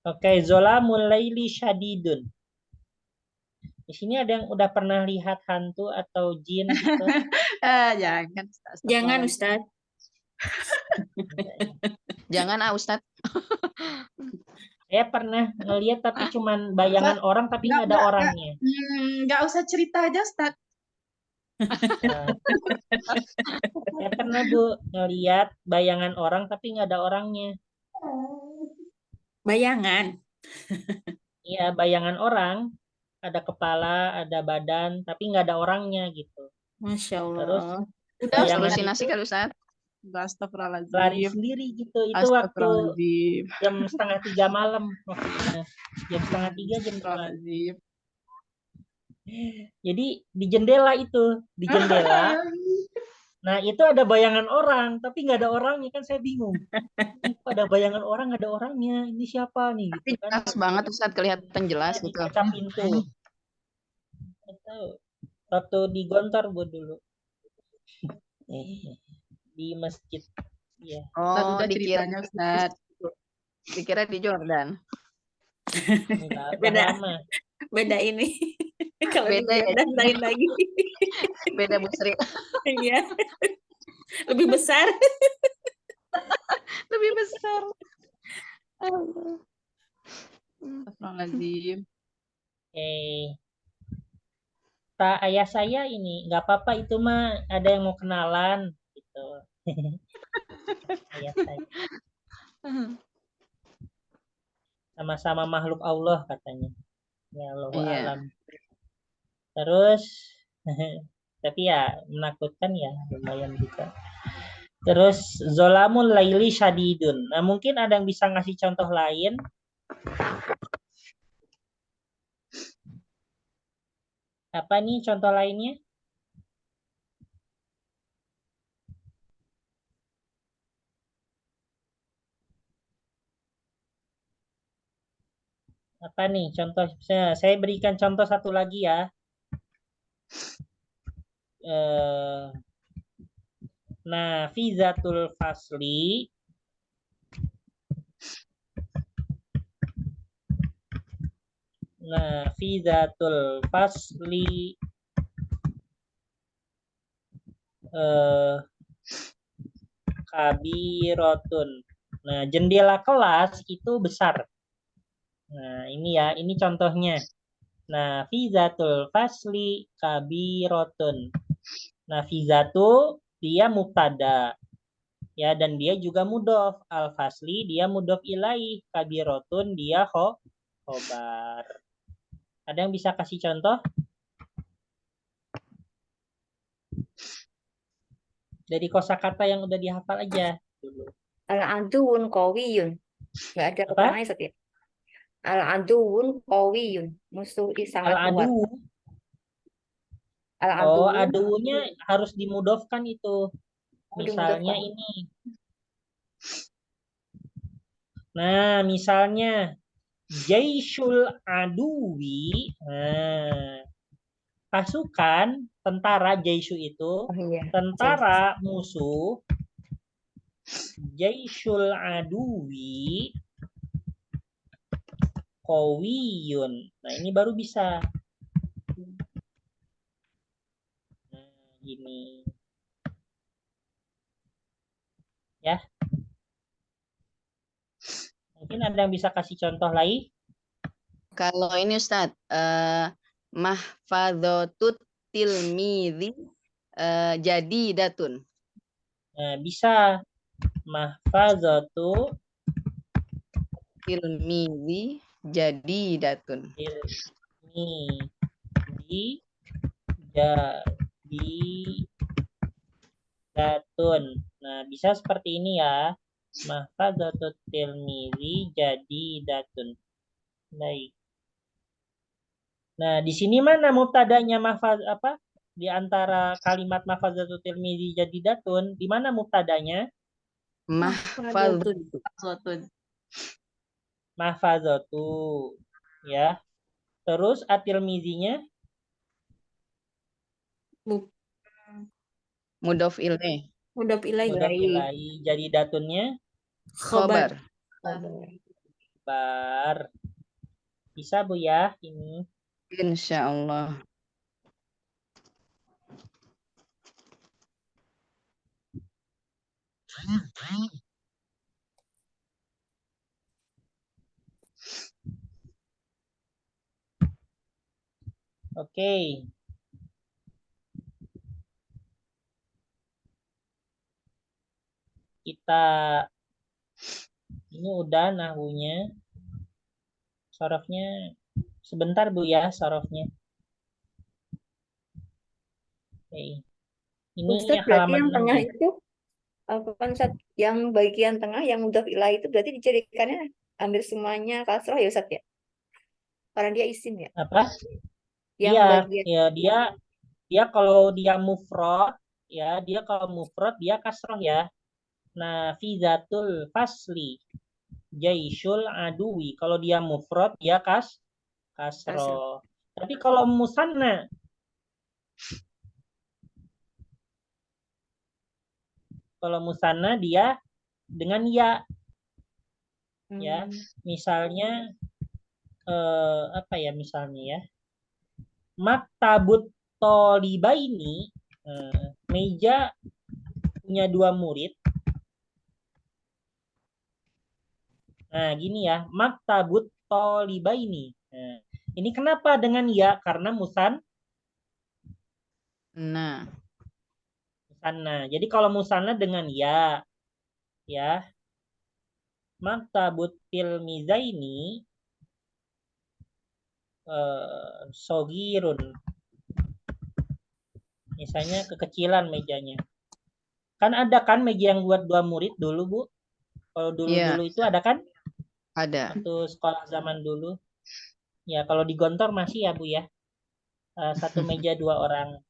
Oke, zolamul laili syadidun. Di sini ada yang udah pernah lihat hantu atau jin gitu? Jangan. Jangan Ustaz. Jangan Ustaz. Saya pernah ngeliat tapi cuman bayangan orang tapi nggak ada orangnya. Nggak usah cerita aja Ustaz. Saya pernah Bu ngeliat bayangan orang tapi nggak ada orangnya. Bayangan. Iya, bayangan orang. Ada kepala, ada badan, tapi nggak ada orangnya gitu. Masya Allah. Terus Udah halusinasi kan Ustaz? Astagfirullahaladzim. Lari sendiri gitu. Itu waktu jam 2:30 malam waktunya. Jam 2:30 jam 2. Jadi di jendela itu, di jendela. Nah, itu ada bayangan orang, tapi nggak ada orangnya kan saya bingung. Ini kok ada bayangan orang, nggak ada orangnya. Ini siapa nih Tapi gitu kan? jelas banget Ustadz, kelihatan jelas Di gitu. kaca pintu. Itu waktu di Gontor Bu dulu. Di masjid. Ya, Ustadz Oh, udah dikira ceritanya Ustadz. di Jordan. udah Beda. lama. Beda ini. Kalau di Beda ya, Jordan lain lagi. beda Bu Sri. Iya. Lebih besar. Lebih besar. Allah. Astagfirullahaladzim. Tak ayah saya ini nggak apa-apa itu mah ada yang mau kenalan gitu. Ayah saya sama-sama makhluk Allah katanya. Ya Allah Iya. alam. Terus tapi ya menakutkan ya lumayan juga. Terus zolamun laili syadidun. Nah, mungkin ada yang bisa ngasih contoh lain. Apa nih contoh lainnya? Apa nih contoh? Saya berikan contoh satu lagi ya. Nah, fizatul fasli kabirotun. Nah, jendela kelas itu besar. Nah, ini ya, ini contohnya. Nah, fizatul fasli kabirotun. Nah, fizatu dia mubtada. Ya, dan dia juga mudhof. Al-fasli dia mudhof ilaih. Kabirotun dia khobar. Ada yang bisa kasih contoh? Dari kosakata yang udah dihafal aja dulu. Al-aduun qawiyun. Nggak ada Apa? keterangannya Ustaz ya. Al-aduun qawiyun. Musuh sangat kuat. Al-adu. Oh, Al-aduun adunya harus dimudofkan itu. Misalnya dimudahkan. ini. Nah, misalnya Jaisyul Aduwi. Nah, pasukan tentara Jaisyu itu Oh iya. tentara musuh. Jaisyul Aduwi Qawiyun. Nah, ini baru bisa. Nah, gini. Ya. Mungkin ada yang bisa kasih contoh lagi? Kalau ini Ustadz, mahfadzotut tilmidzi jadi datun. Nah, bisa mahfazatu Tilmidzi jadi datun. ilmi jadi datun. Nah, bisa seperti ini ya. Mahfazatu tilmizi jadi datun. Baik. Nah, di sini mana mubtadanya mahfaz apa? Di antara kalimat mahfazatu tilmizi jadi datun, di mana mubtadanya? Mahfadzotut. Suatu Mahfazatu. Ya. Terus atilmizinya Mudhof ilaih. Mudhaf ilaih. mudhaf ilaih. Jadi datunnya Khobar. bar. Bisa Bu ya ini. Insya Allah. Oke. Kita ini udah nahwunya. Sorofnya sebentar Bu ya, sorofnya. Oke. Ini Ustaz berarti halaman yang 6 tengah ya. itu apa kan Ustaz? Yang bagian tengah yang mudhaf ilaih itu berarti dijadikannya hampir semuanya kasroh ya Ustaz ya? Karena dia isim ya. Apa? Yang Iya, bagian ya dia kalau dia mufrad ya, dia kalau mufrad dia kasroh ya. Nafizatul fasli jaisyul aduwi. Kalau dia mufrad dia kasroh. Tapi kalau musanna dia dengan ya, ya. Misalnya apa ya misalnya ya? Maktabut tolibaini, meja punya 2 murid. Nah, gini ya, maktabut tolibaini. Nah, ini kenapa dengan ya? Karena musanna. Jadi kalau musanna dengan ya, ya, maktabut tilmizaini sogirun. Misalnya kekecilan mejanya. Kan ada kan meja yang buat 2 murid dulu, Bu? Kalau dulu-dulu itu ada kan? Ada. Waktu sekolah zaman dulu. Ya, kalau di Gontor masih ya, Bu ya. 1 meja 2 orang.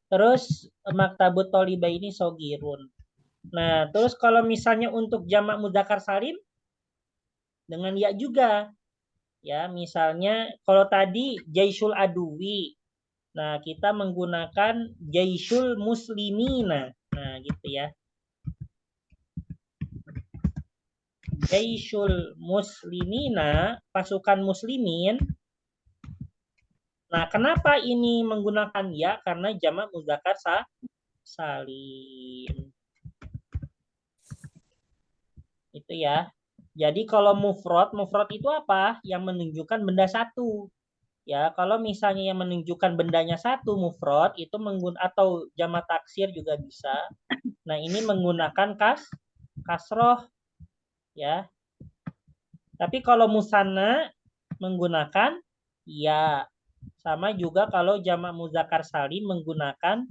Terus maktabut toliba ini sogirun. Nah, terus kalau misalnya untuk jamak mudzakkar salim dengan ya juga. Ya, misalnya kalau tadi jaisyul aduwi. Nah, kita menggunakan jaisyul muslimina. Nah, gitu ya. Jaisyul muslimina, pasukan muslimin. Nah, kenapa ini menggunakan ya? Karena jamak mudzakkar salim. Itu ya. Jadi kalau mufrad itu apa? Yang menunjukkan benda satu. Ya, kalau misalnya yang menunjukkan bendanya satu mufrad itu atau jamak taksir juga bisa. Nah, ini menggunakan kasroh ya. Tapi kalau musanna menggunakan ya. Sama juga kalau jamak mudzakkar salim menggunakan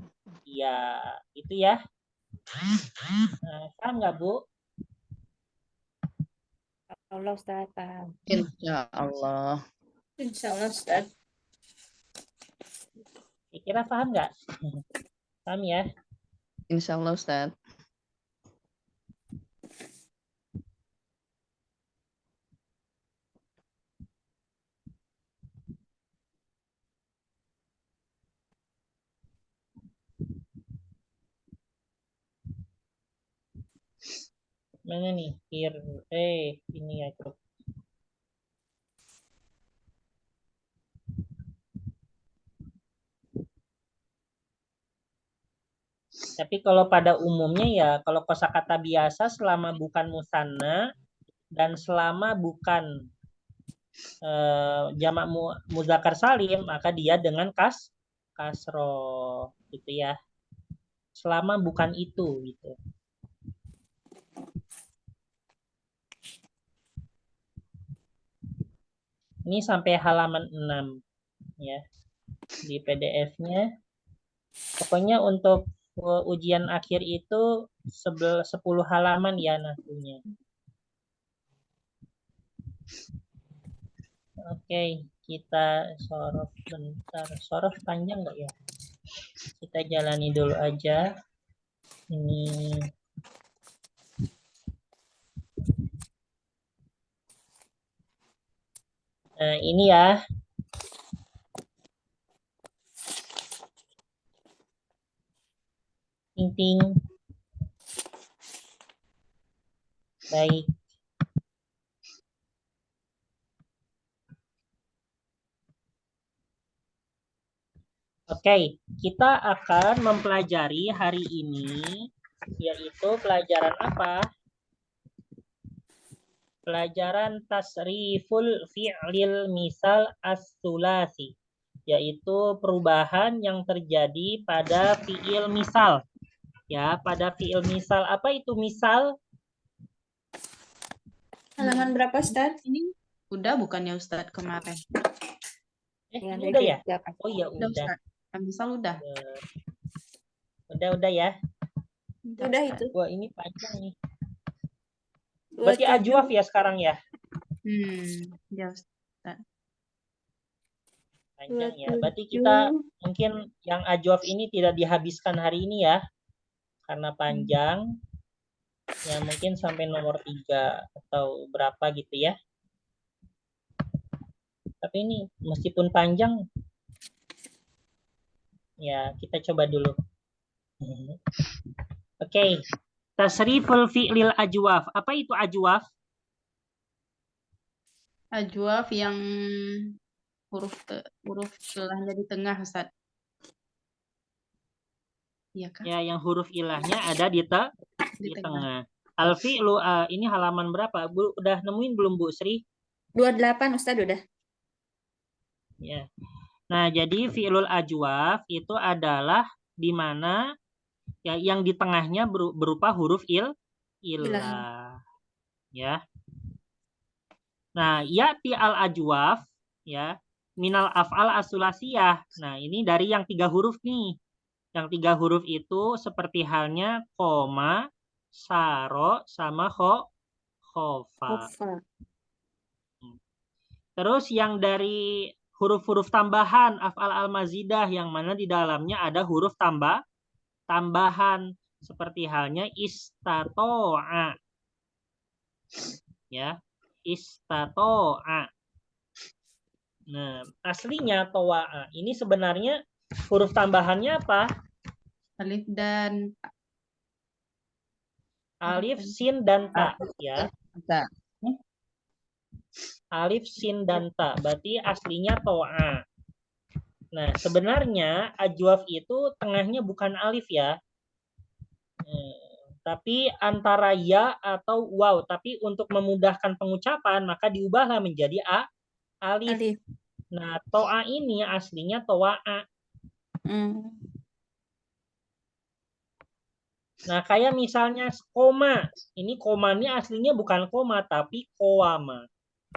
ya. Itu ya. Nah, paham nggak, Bu? Allah Ustaz, paham. Insya Allah. Insya Allah Ustaz. Kira-kira paham nggak? Paham ya? Insya Allah Ustaz. Mana nih? Ini ya, grup. Tapi kalau pada umumnya ya, kalau kosakata biasa selama bukan musanna dan selama bukan jamak mudzakkar salim, maka dia dengan kasroh gitu ya. Selama bukan itu gitu. Ini sampai halaman 6 ya di PDF-nya. Pokoknya untuk ujian akhir itu 10 halaman ya nantinya. Oke, kita sorof bentar. Sorof panjang nggak ya? Kita jalani dulu aja. Ini nah, ini ya. Ting. Baik. Oke, kita akan mempelajari hari ini yaitu pelajaran apa? Pelajaran tasriful fi'lil misal as-sulasi, yaitu perubahan yang terjadi pada fi'il misal. Ya, pada fi'il misal. Apa itu misal? Halaman berapa Ustaz? Ini udah bukannya Ustadz kemarin? Ini udah ya? Oh iya, Udah udah. Ustadz. Misal udah. Udah ya. Udah itu. Wah, ini panjang nih. Berarti ajwaf ya sekarang ya? Ya Ustadz. Panjang ya. Berarti kita 27. mungkin yang ajwaf ini tidak dihabiskan hari ini ya. Karena panjang. Ya mungkin sampai nomor 3 atau berapa gitu ya. Tapi ini meskipun panjang, ya kita coba dulu. Oke. Tasriful fi'lil ajwaf. Apa itu ajwaf? Ajwaf yang huruf ilahnya di tengah, Ustaz. Iya kah? Ya, yang huruf ilahnya ada di Di tengah. tengah. Al-fi'lu ini halaman berapa? Bu, udah nemuin belum Bu Sri? 28 Ustaz udah. Ya. Nah, jadi fi'lul ajwaf itu adalah di mana ya yang di tengahnya berupa huruf ilah. Ya. Nah, ya'ti al-ajwaf ya, minal af'al as-sulasiyah. Nah, ini dari yang 3 huruf nih. Yang 3 huruf itu seperti halnya koma, saro, sama khofa. Terus yang dari huruf-huruf tambahan, af'al al-mazidah, yang mana di dalamnya ada huruf tambahan. Seperti halnya istato'a. Ya, istato'a. Nah, aslinya towa'a. Ini sebenarnya huruf tambahannya apa? Alif dan Alif, sin, dan ta. Ya. Ta. Alif, sin, dan ta. Berarti aslinya to'a. Nah, sebenarnya ajwaf itu tengahnya bukan alif ya. Tapi antara ya atau waw. Tapi untuk memudahkan pengucapan, maka diubahlah menjadi alif. Nah, to'a ini aslinya towa'a. Nah, kayak misalnya koma. Ini koma ini aslinya bukan koma, tapi kowama.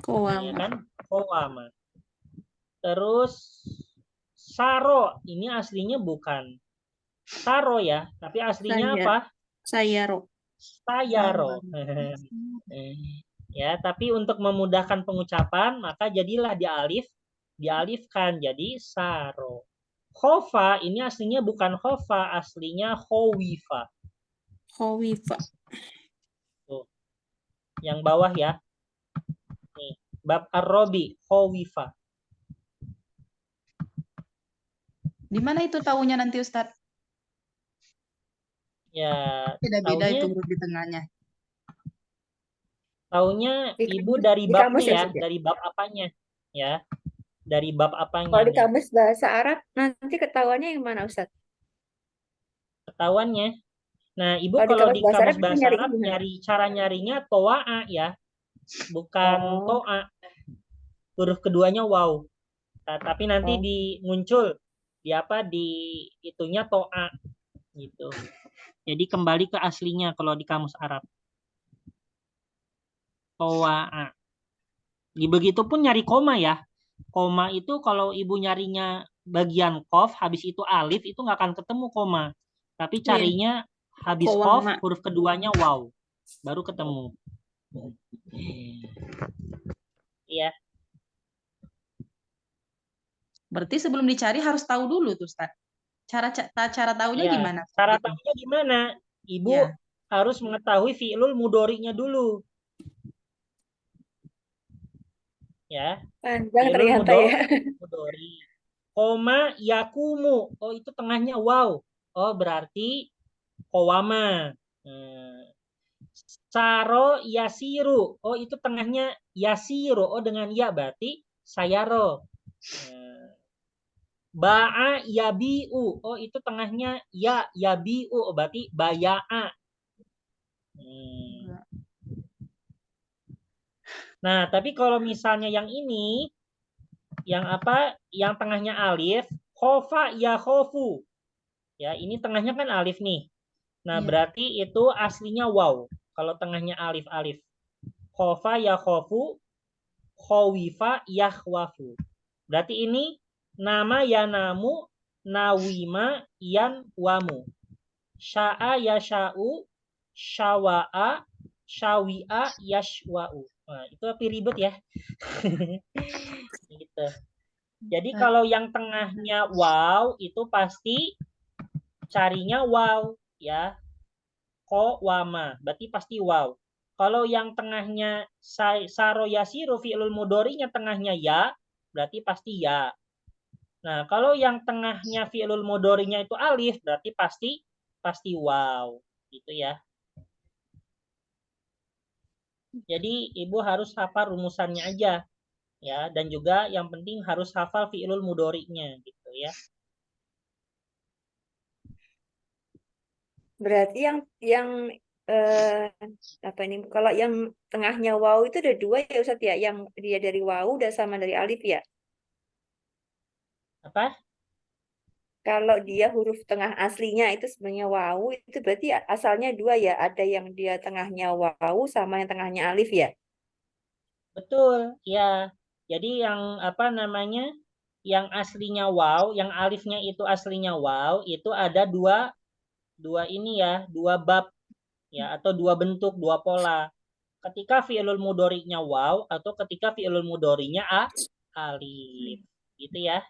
Ya kan? Kowama. Terus saro. Ini aslinya bukan saro ya, tapi aslinya apa? Sayaro. Sayaro. Ya, tapi untuk memudahkan pengucapan, maka jadilah dialifkan jadi saro. Khofa ini aslinya bukan khofa, aslinya khowifa. Tuh. Yang bawah ya. Nih, bab ar-robi, khowifa. di mana itu taunya nanti, Ustaz? Ya, Beda-beda itu huruf di tengahnya. Taunya Di Ibu kamus- dari di babnya kamus ya, ya, Ustaz, ya? dari bab apanya? Ya, dari bab apanya Kalau di nih? kamus bahasa Arab nanti ketahuannya yang mana Ustaz? Ketahuannya. Nah, Ibu Kalau di kalau kamus di bahasa kamus Arab itu bahasa nyari Arab gimana? nyari cara nyarinya toa'a ya, bukan Oh. to'a. Huruf keduanya waw. Nah, tapi nanti muncul di apa di itunya to'a gitu. Jadi kembali ke aslinya kalau di kamus Arab. Toa'a. Begitupun nyari koma ya. Koma itu kalau Ibu nyarinya bagian kof, habis itu alif, itu nggak akan ketemu koma. Tapi carinya habis kof, huruf keduanya waw. Baru ketemu. Iya. Berarti sebelum dicari harus tahu dulu tuh, Ustaz. Cara tahunya Ya, gimana? cara tahunya gimana? Ibu harus mengetahui fi'lul mudori'nya dulu. Ya. Panjang Fi'lul ternyata ya. mudori. Koma yakumu. Oh, itu tengahnya waw. Oh, berarti kowama. Saro yasiru. Oh, itu tengahnya yasiru. Oh, dengan ya berarti sayaro. Ba'a yabi'u. Oh, itu tengahnya ya yabi'u. Oh, berarti baya'a. Nah, tapi kalau misalnya yang ini, yang apa? Yang tengahnya alif, khofa ya khofu. Ya, ini tengahnya kan alif nih. Nah, berarti itu aslinya waw. Kalau tengahnya alif-alif. Khofa ya khofu, khowifa ya khwafu. Berarti ini nama ya namu, nawima yan wamu. Sya'a ya sya'u, syawa'a, syawi'a yashwa'u. Nah, itu tapi ribet ya. Gitu. Jadi kalau yang tengahnya waw itu pasti carinya waw ya. Ko wama, berarti pasti waw. Kalau yang tengahnya saro yasiru fi'lul mudhari'nya tengahnya ya, berarti pasti ya. Nah, kalau yang tengahnya fi'lul mudhari'nya itu alif, berarti pasti waw, gitu ya. Jadi Ibu harus hafal rumusannya aja ya, dan juga yang penting harus hafal fi'lul mudhari'nya gitu ya. Berarti yang apa ini? Kalau yang tengahnya waw itu ada dua ya Ustaz ya, yang dia dari waw dan sama dari alif ya. Apa? Kalau dia huruf tengah aslinya itu sebenarnya waw, itu berarti asalnya dua ya. Ada yang dia tengahnya waw sama yang tengahnya alif ya. Betul, ya. Jadi yang apa namanya? Yang aslinya waw, yang alifnya itu aslinya waw, itu ada dua ini ya, dua bab ya, atau dua bentuk, dua pola. Ketika fi'lul mudhari'nya waw atau ketika fi'lul mudhari'nya alif. Gitu ya.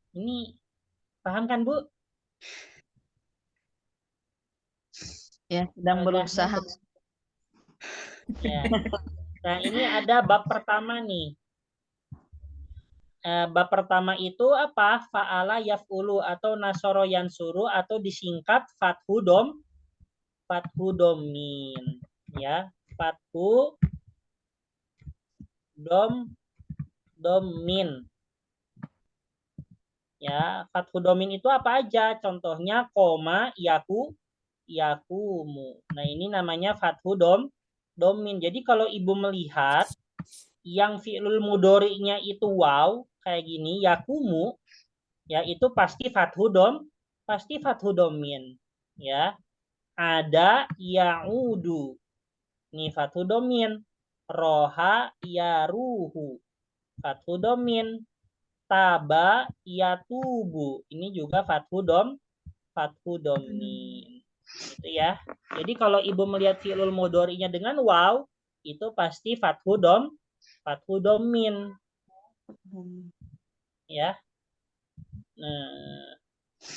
Ini paham kan, Bu? Ya, sedang Udah berusaha. ngerti? Ya. Nah, ini ada bab pertama nih. Bab pertama itu apa? Fa'ala yaf'ulu atau nasoro yansuru atau disingkat fathu domin. Ya, fathu domin. Ya, fathu domin itu apa aja? Contohnya koma, yakumu. Nah, ini namanya fathu domin. Jadi kalau Ibu melihat yang fi'lul mudhari'nya itu waw kayak gini, yakumu, ya itu pasti fathu domin. Ya. Ada ya'udu. Ini fathu domin. Roha yaruhu. Fathu domin. Taba yatubu. Ini juga fathu domin. Gitu ya. Jadi kalau Ibu melihat fi'lul mudhari'nya dengan waw, itu pasti fathu domin. Ya. Nah,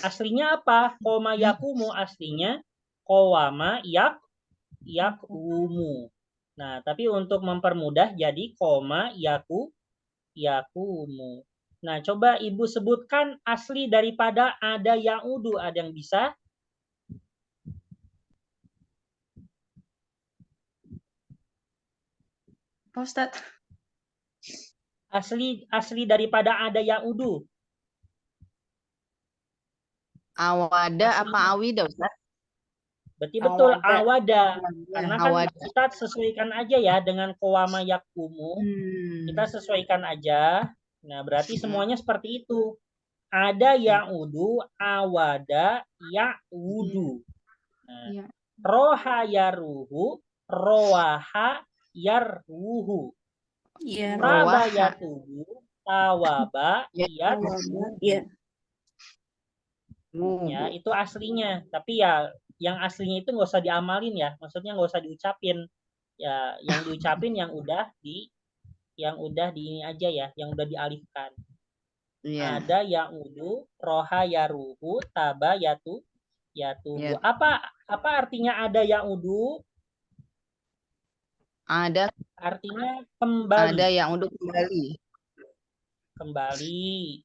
aslinya apa? Koma yakumu aslinya kowama yakumu. Nah, tapi untuk mempermudah jadi koma yakumu. Nah, coba Ibu sebutkan asli daripada ada yaudu. Ada yang bisa? Pak Ustadz. Asli daripada ada yaudu. Awada Asli. apa awida, Ustaz? Berarti betul Awada. awada. Karena kan Awada. kita sesuaikan aja ya dengan kowama yakumu. Kita sesuaikan aja. Nah, berarti semuanya seperti itu. Ada ya'udu, awada, ya'udu. Nah, Iya. roha yaruhu, rowaha yarwuhu. Iya. Taba Rowaha. yatubu, tawaba Ya. yatubu. Iya. Ya, itu aslinya. Tapi ya yang aslinya itu nggak usah diamalin ya. Maksudnya nggak usah diucapin. Ya, yang diucapin yang udah di ini aja ya, yang udah dialifkan. Iya. Ada ya'udu, roha yaruhu, taba yatubu. Ya. Apa artinya ada ya'udu? Ada Artinya kembali. ada yang untuk kembali. Kembali.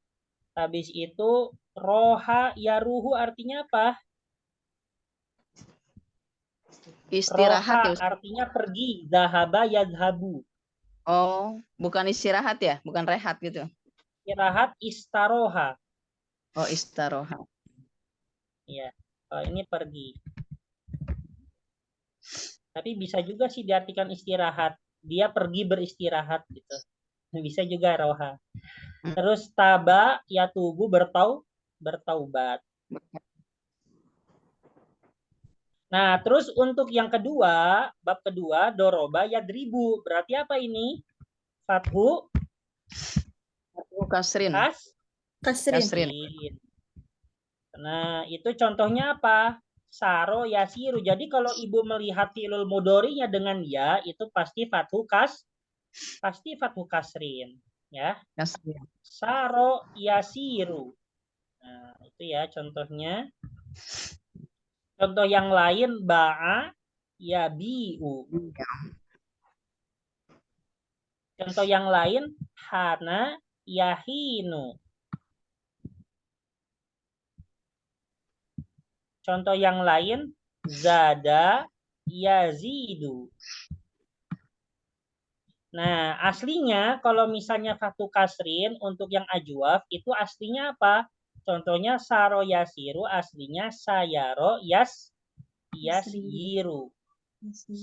Habis itu roha yaruhu artinya apa? Istirahat ya, Roha Ustaz. artinya pergi, zahaba yadhabu. Oh, bukan istirahat ya, bukan rehat gitu. Istirahat istaroha. Oh, istaroha. Ya, ini pergi. Tapi bisa juga sih diartikan istirahat. Dia pergi beristirahat gitu. Bisa juga roha. Terus taba yatubu bertaubat. Nah, terus untuk yang kedua, bab kedua, doroba yadribu. Berarti apa ini? Fathu Kasrin. Kasrin. Kasrin. Nah, itu contohnya apa? saro yasiru. Jadi kalau ibu melihat fi'lul mudhari'nya dengan ya, itu pasti fathu kasrin, ya. Kasih. Saro yasiru. Nah, itu ya contohnya. Contoh yang lain ba'a yabi'u. Contoh yang lain hana yahinu. Contoh yang lain zada yazidu. Nah, aslinya kalau misalnya fathu kasrin untuk yang ajwaf itu aslinya apa? Contohnya saro yasiru aslinya sayaro yasyiru.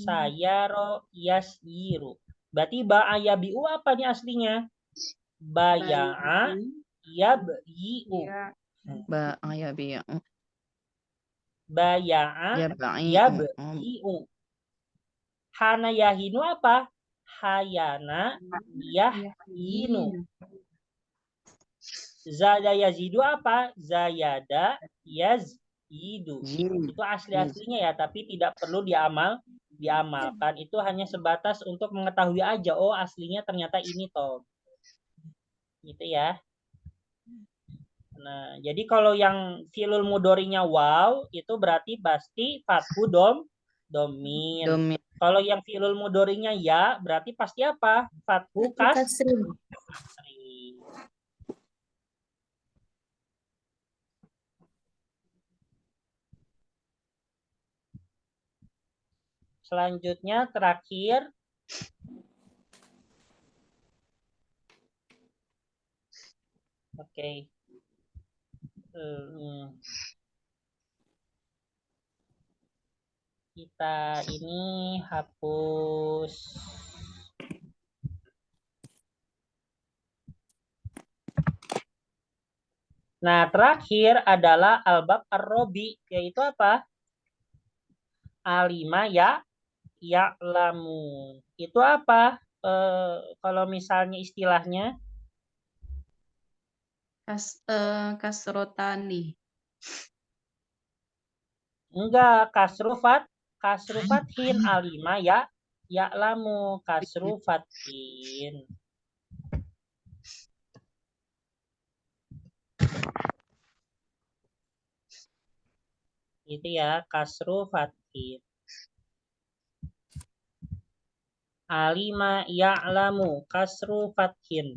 Sayaro yasyiru. Berarti ba'ayabi'u apa nih aslinya? Baya'a yabyi'u. Ba'ayabi'u. Baya'a Yab'i'u. yabyi'u. Hana yahinu apa? Hayana yahinu. Zada yazidu apa? Zayada yazidu. Itu asli-aslinya ya, tapi tidak perlu diamalkan. Itu hanya sebatas untuk mengetahui aja, oh aslinya ternyata ini toh. Gitu ya. Nah, jadi kalau yang fi'lul mudhari'nya waw itu berarti pasti fathu domin. Domin. Kalau yang fi'lul mudhari'nya ya berarti pasti apa? Fathu kasrin. Selanjutnya terakhir oke. Kita ini hapus. Nah, terakhir adalah albab ar-robi, yaitu apa? Alima ya'lamu. Itu apa? Kalau misalnya istilahnya Kasrotani. enggak, kasru fathin alima ya'lamu kasru fathin. Itu ya, kasru fathin. Alima ya'lamu kasru fathin.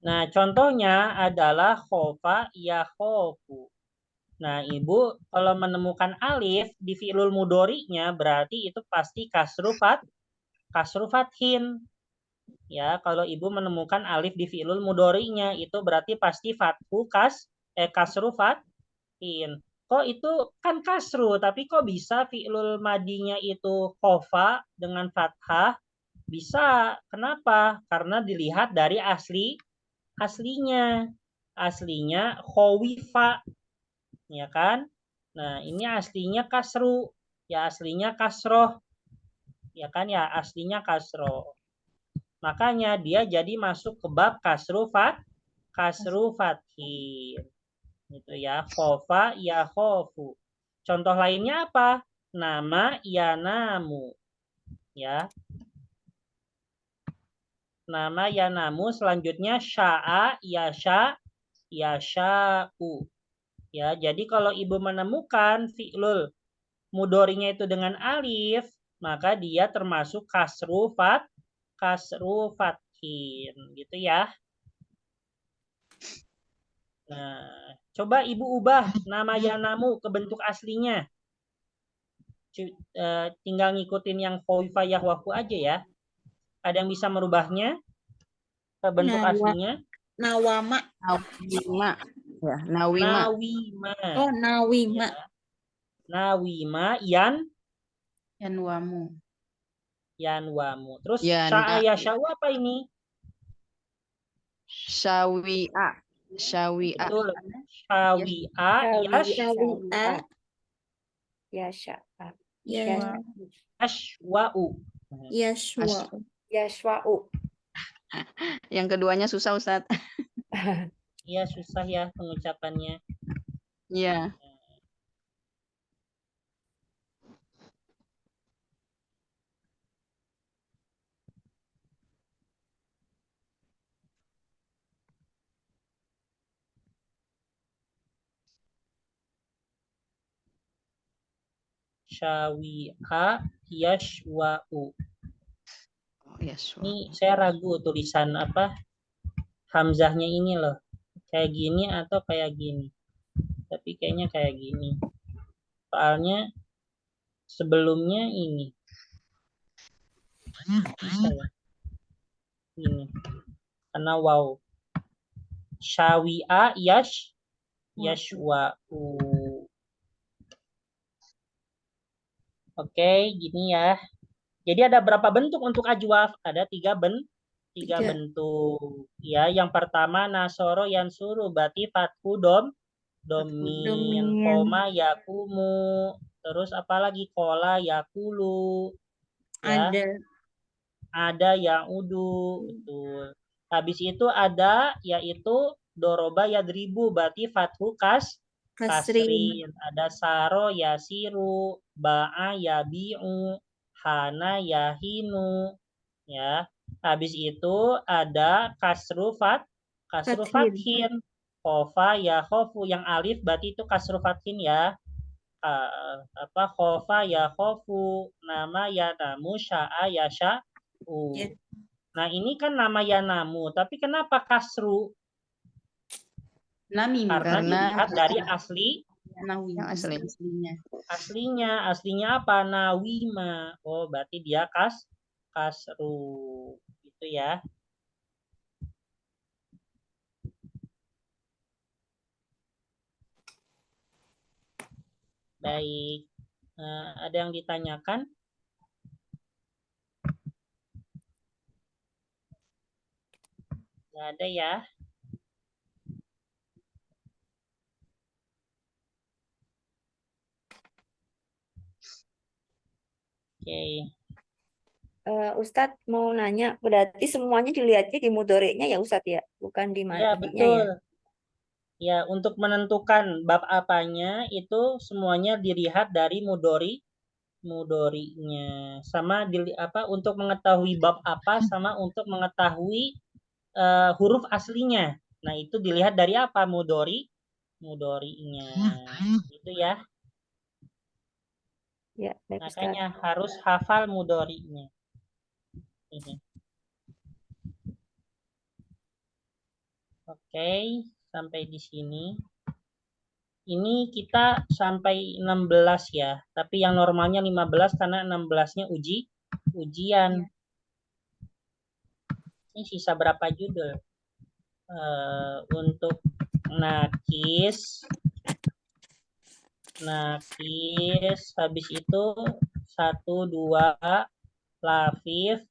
Nah, contohnya adalah khofa yakhofu. Nah, Ibu kalau menemukan alif di fi'lul mudhari'nya berarti itu pasti kasru fathin. Ya, kalau Ibu menemukan alif di fi'lul mudhari'nya itu berarti pasti kasru fathin. Kok itu kan kasru, tapi kok bisa fi'lul madinya itu khofa dengan fathah? Bisa. Kenapa? Karena dilihat dari aslinya khowifa, ya kan? Nah, ini aslinya kasru, ya aslinya kasroh, ya kan ya aslinya kasroh. Makanya dia jadi masuk ke bab kasru fathin. Gitu ya, khofa ya khofu. Contoh lainnya apa? Nama yanamu. Ya. Nama yanamu, selanjutnya sya'a yasha'u. Ya, jadi kalau Ibu menemukan fi'lul mudhari'nya itu dengan alif, maka dia termasuk kasru fathin, gitu ya. Nah, coba Ibu ubah nama yanamu ke bentuk aslinya. Tinggal ngikutin yang khoifa yahwaku aja ya. Ada yang bisa merubahnya ke bentuk aslinya? Nawama. Nawima. Ya, nawima. Nawima. Oh, nawima. Ya. Nawima Yanwamu. yanwamu. Terus Yana. sya'a yasha'u apa ini? Syawi'a. Syawi'a. Betul. Syawi'a Yasha'a. yashwa'u. Yashwa'u. Yang keduanya susah, Ustadz. Iya, susah ya pengucapannya. Iya. Syawi'a yashwa'u. Oh, iya, Ini saya ragu tulisan apa hamzahnya ini loh. Kayak gini atau kayak gini. Tapi kayaknya kayak gini. Soalnya sebelumnya ini. Bisa ya. Ini. Karena wow. Syawi'a yashwa'u. Oke, gini ya. Jadi ada berapa bentuk untuk ajwaf? Ada tiga Tiga. bentuk. Ya, yang pertama nasoro yansuru berarti fathu domin, Domin. koma yakumu, terus apalagi kola yakulu, ya. Ada yang udu, betul. Habis itu ada yaitu doroba yadribu berarti fathu kasrin. Ada saro yasiru, ba'a yabi'u, hana yahinu, ya. Habis itu ada kasru fathin, khofa ya khofu, yang alif berarti itu kasru fathin ya. Khofa ya khofu, nama ya namu, sya'a ya sya'u. Ya. Nah, ini kan nama ya namu, tapi kenapa kasru? Nami, Karena dilihat dari Nawi, Yang asli. aslinya. aslinya apa? Nawima. Oh, berarti dia kasru. Gitu ya. Baik. Ada yang ditanyakan? Nggak ada ya. Oke. Ustadz mau nanya, berarti semuanya dilihatnya di mudoriknya ya Ustadz ya, bukan di Ya, madinya betul. ya? Ya, untuk menentukan bab apanya itu semuanya dilihat dari mudorinya. Sama untuk mengetahui bab apa sama untuk mengetahui huruf aslinya. Nah, itu dilihat dari apa? Mudorinya. Itu ya. Ya, baik Ustadz. Makanya harus hafal mudorinya. Ini. Oke, sampai di sini. Ini kita sampai 16 ya, tapi yang normalnya 15 karena 16-nya ujian. Ini sisa berapa judul? Untuk nakis, habis itu 1, 2, lafif,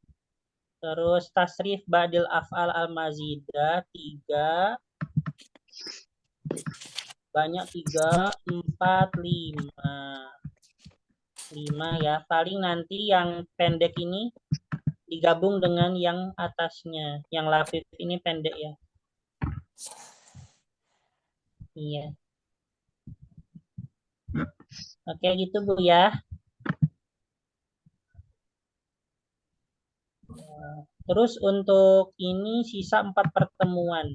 terus tasrif badil af'al al-mazidah 3, banyak 3, 4, 5 ya. Paling nanti yang pendek ini digabung dengan yang atasnya. Yang lafif ini pendek ya. Iya. Oke gitu Bu ya. Terus untuk ini sisa 4 pertemuan.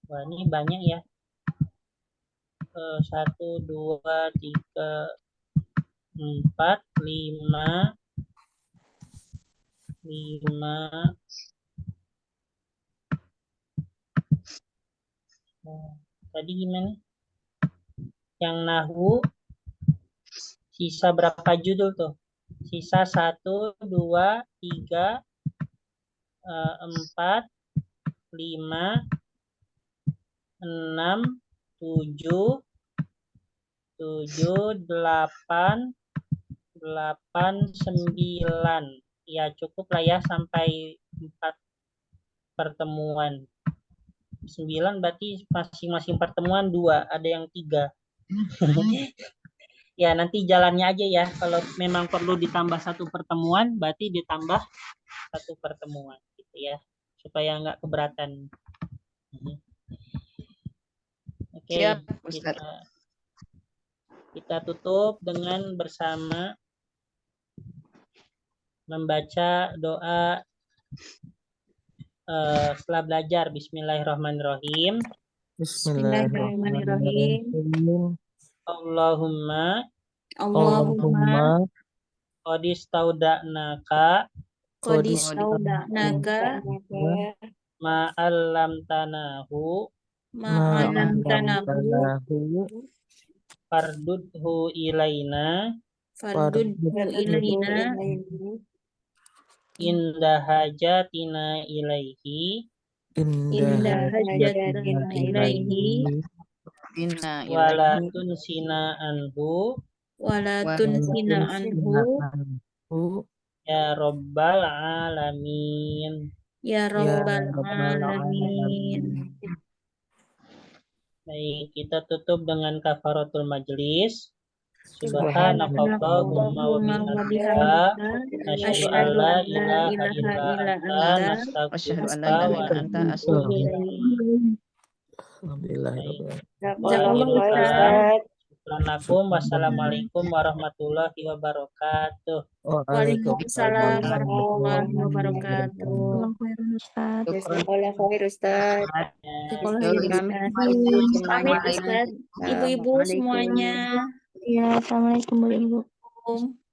Wah, ini banyak ya. 1, 2, 3, 4, 5. Tadi gimana? Yang nahu sisa berapa judul tuh? Sisa 1, 2, 3, 4, 5, 6, 7, 8, 9. Ya cukup lah ya sampai 4 pertemuan. 9 berarti masing-masing pertemuan 2, ada yang 3. Ya nanti jalannya aja ya. Kalau memang perlu ditambah 1 pertemuan, berarti ditambah 1 pertemuan gitu ya. supaya nggak keberatan. Oke, Siap, Ustaz. kita tutup dengan bersama membaca doa setelah belajar. Bismillahirrahmanirrahim. Bismillahirrahmanirrahim. Allahumma Allahumma qadistauda'naka qadistauda'naka ma'allamtanahu ma'alamtanahu fardudhu ilaina fardudhu ilaina inda hajatina ilaihi inda hajatina ilaihi Inna wala ilaihi tunsina anhu wala tunsina anhu ya rabbal alamin. ya rabbal alamin. Baik, kita tutup dengan kafaratul majlis. Subhanakallahumma wa bihamdika asyhadu an la ilaha illa anta asyhadu an nastaghfiruka la ilaha wa illa anta natubu ilaik. Jazakallah Ustaz. Assalamualaikum wassalamualaikum warahmatullahi wabarakatuh. Waalaikumsalam warahmatullahi wabarakatuh. Jazakallah khair Ustaz. Pamit Ustaz. Ibu-ibu semuanya. Ya, assalamualaikum warahmatullahi wabarakatuh.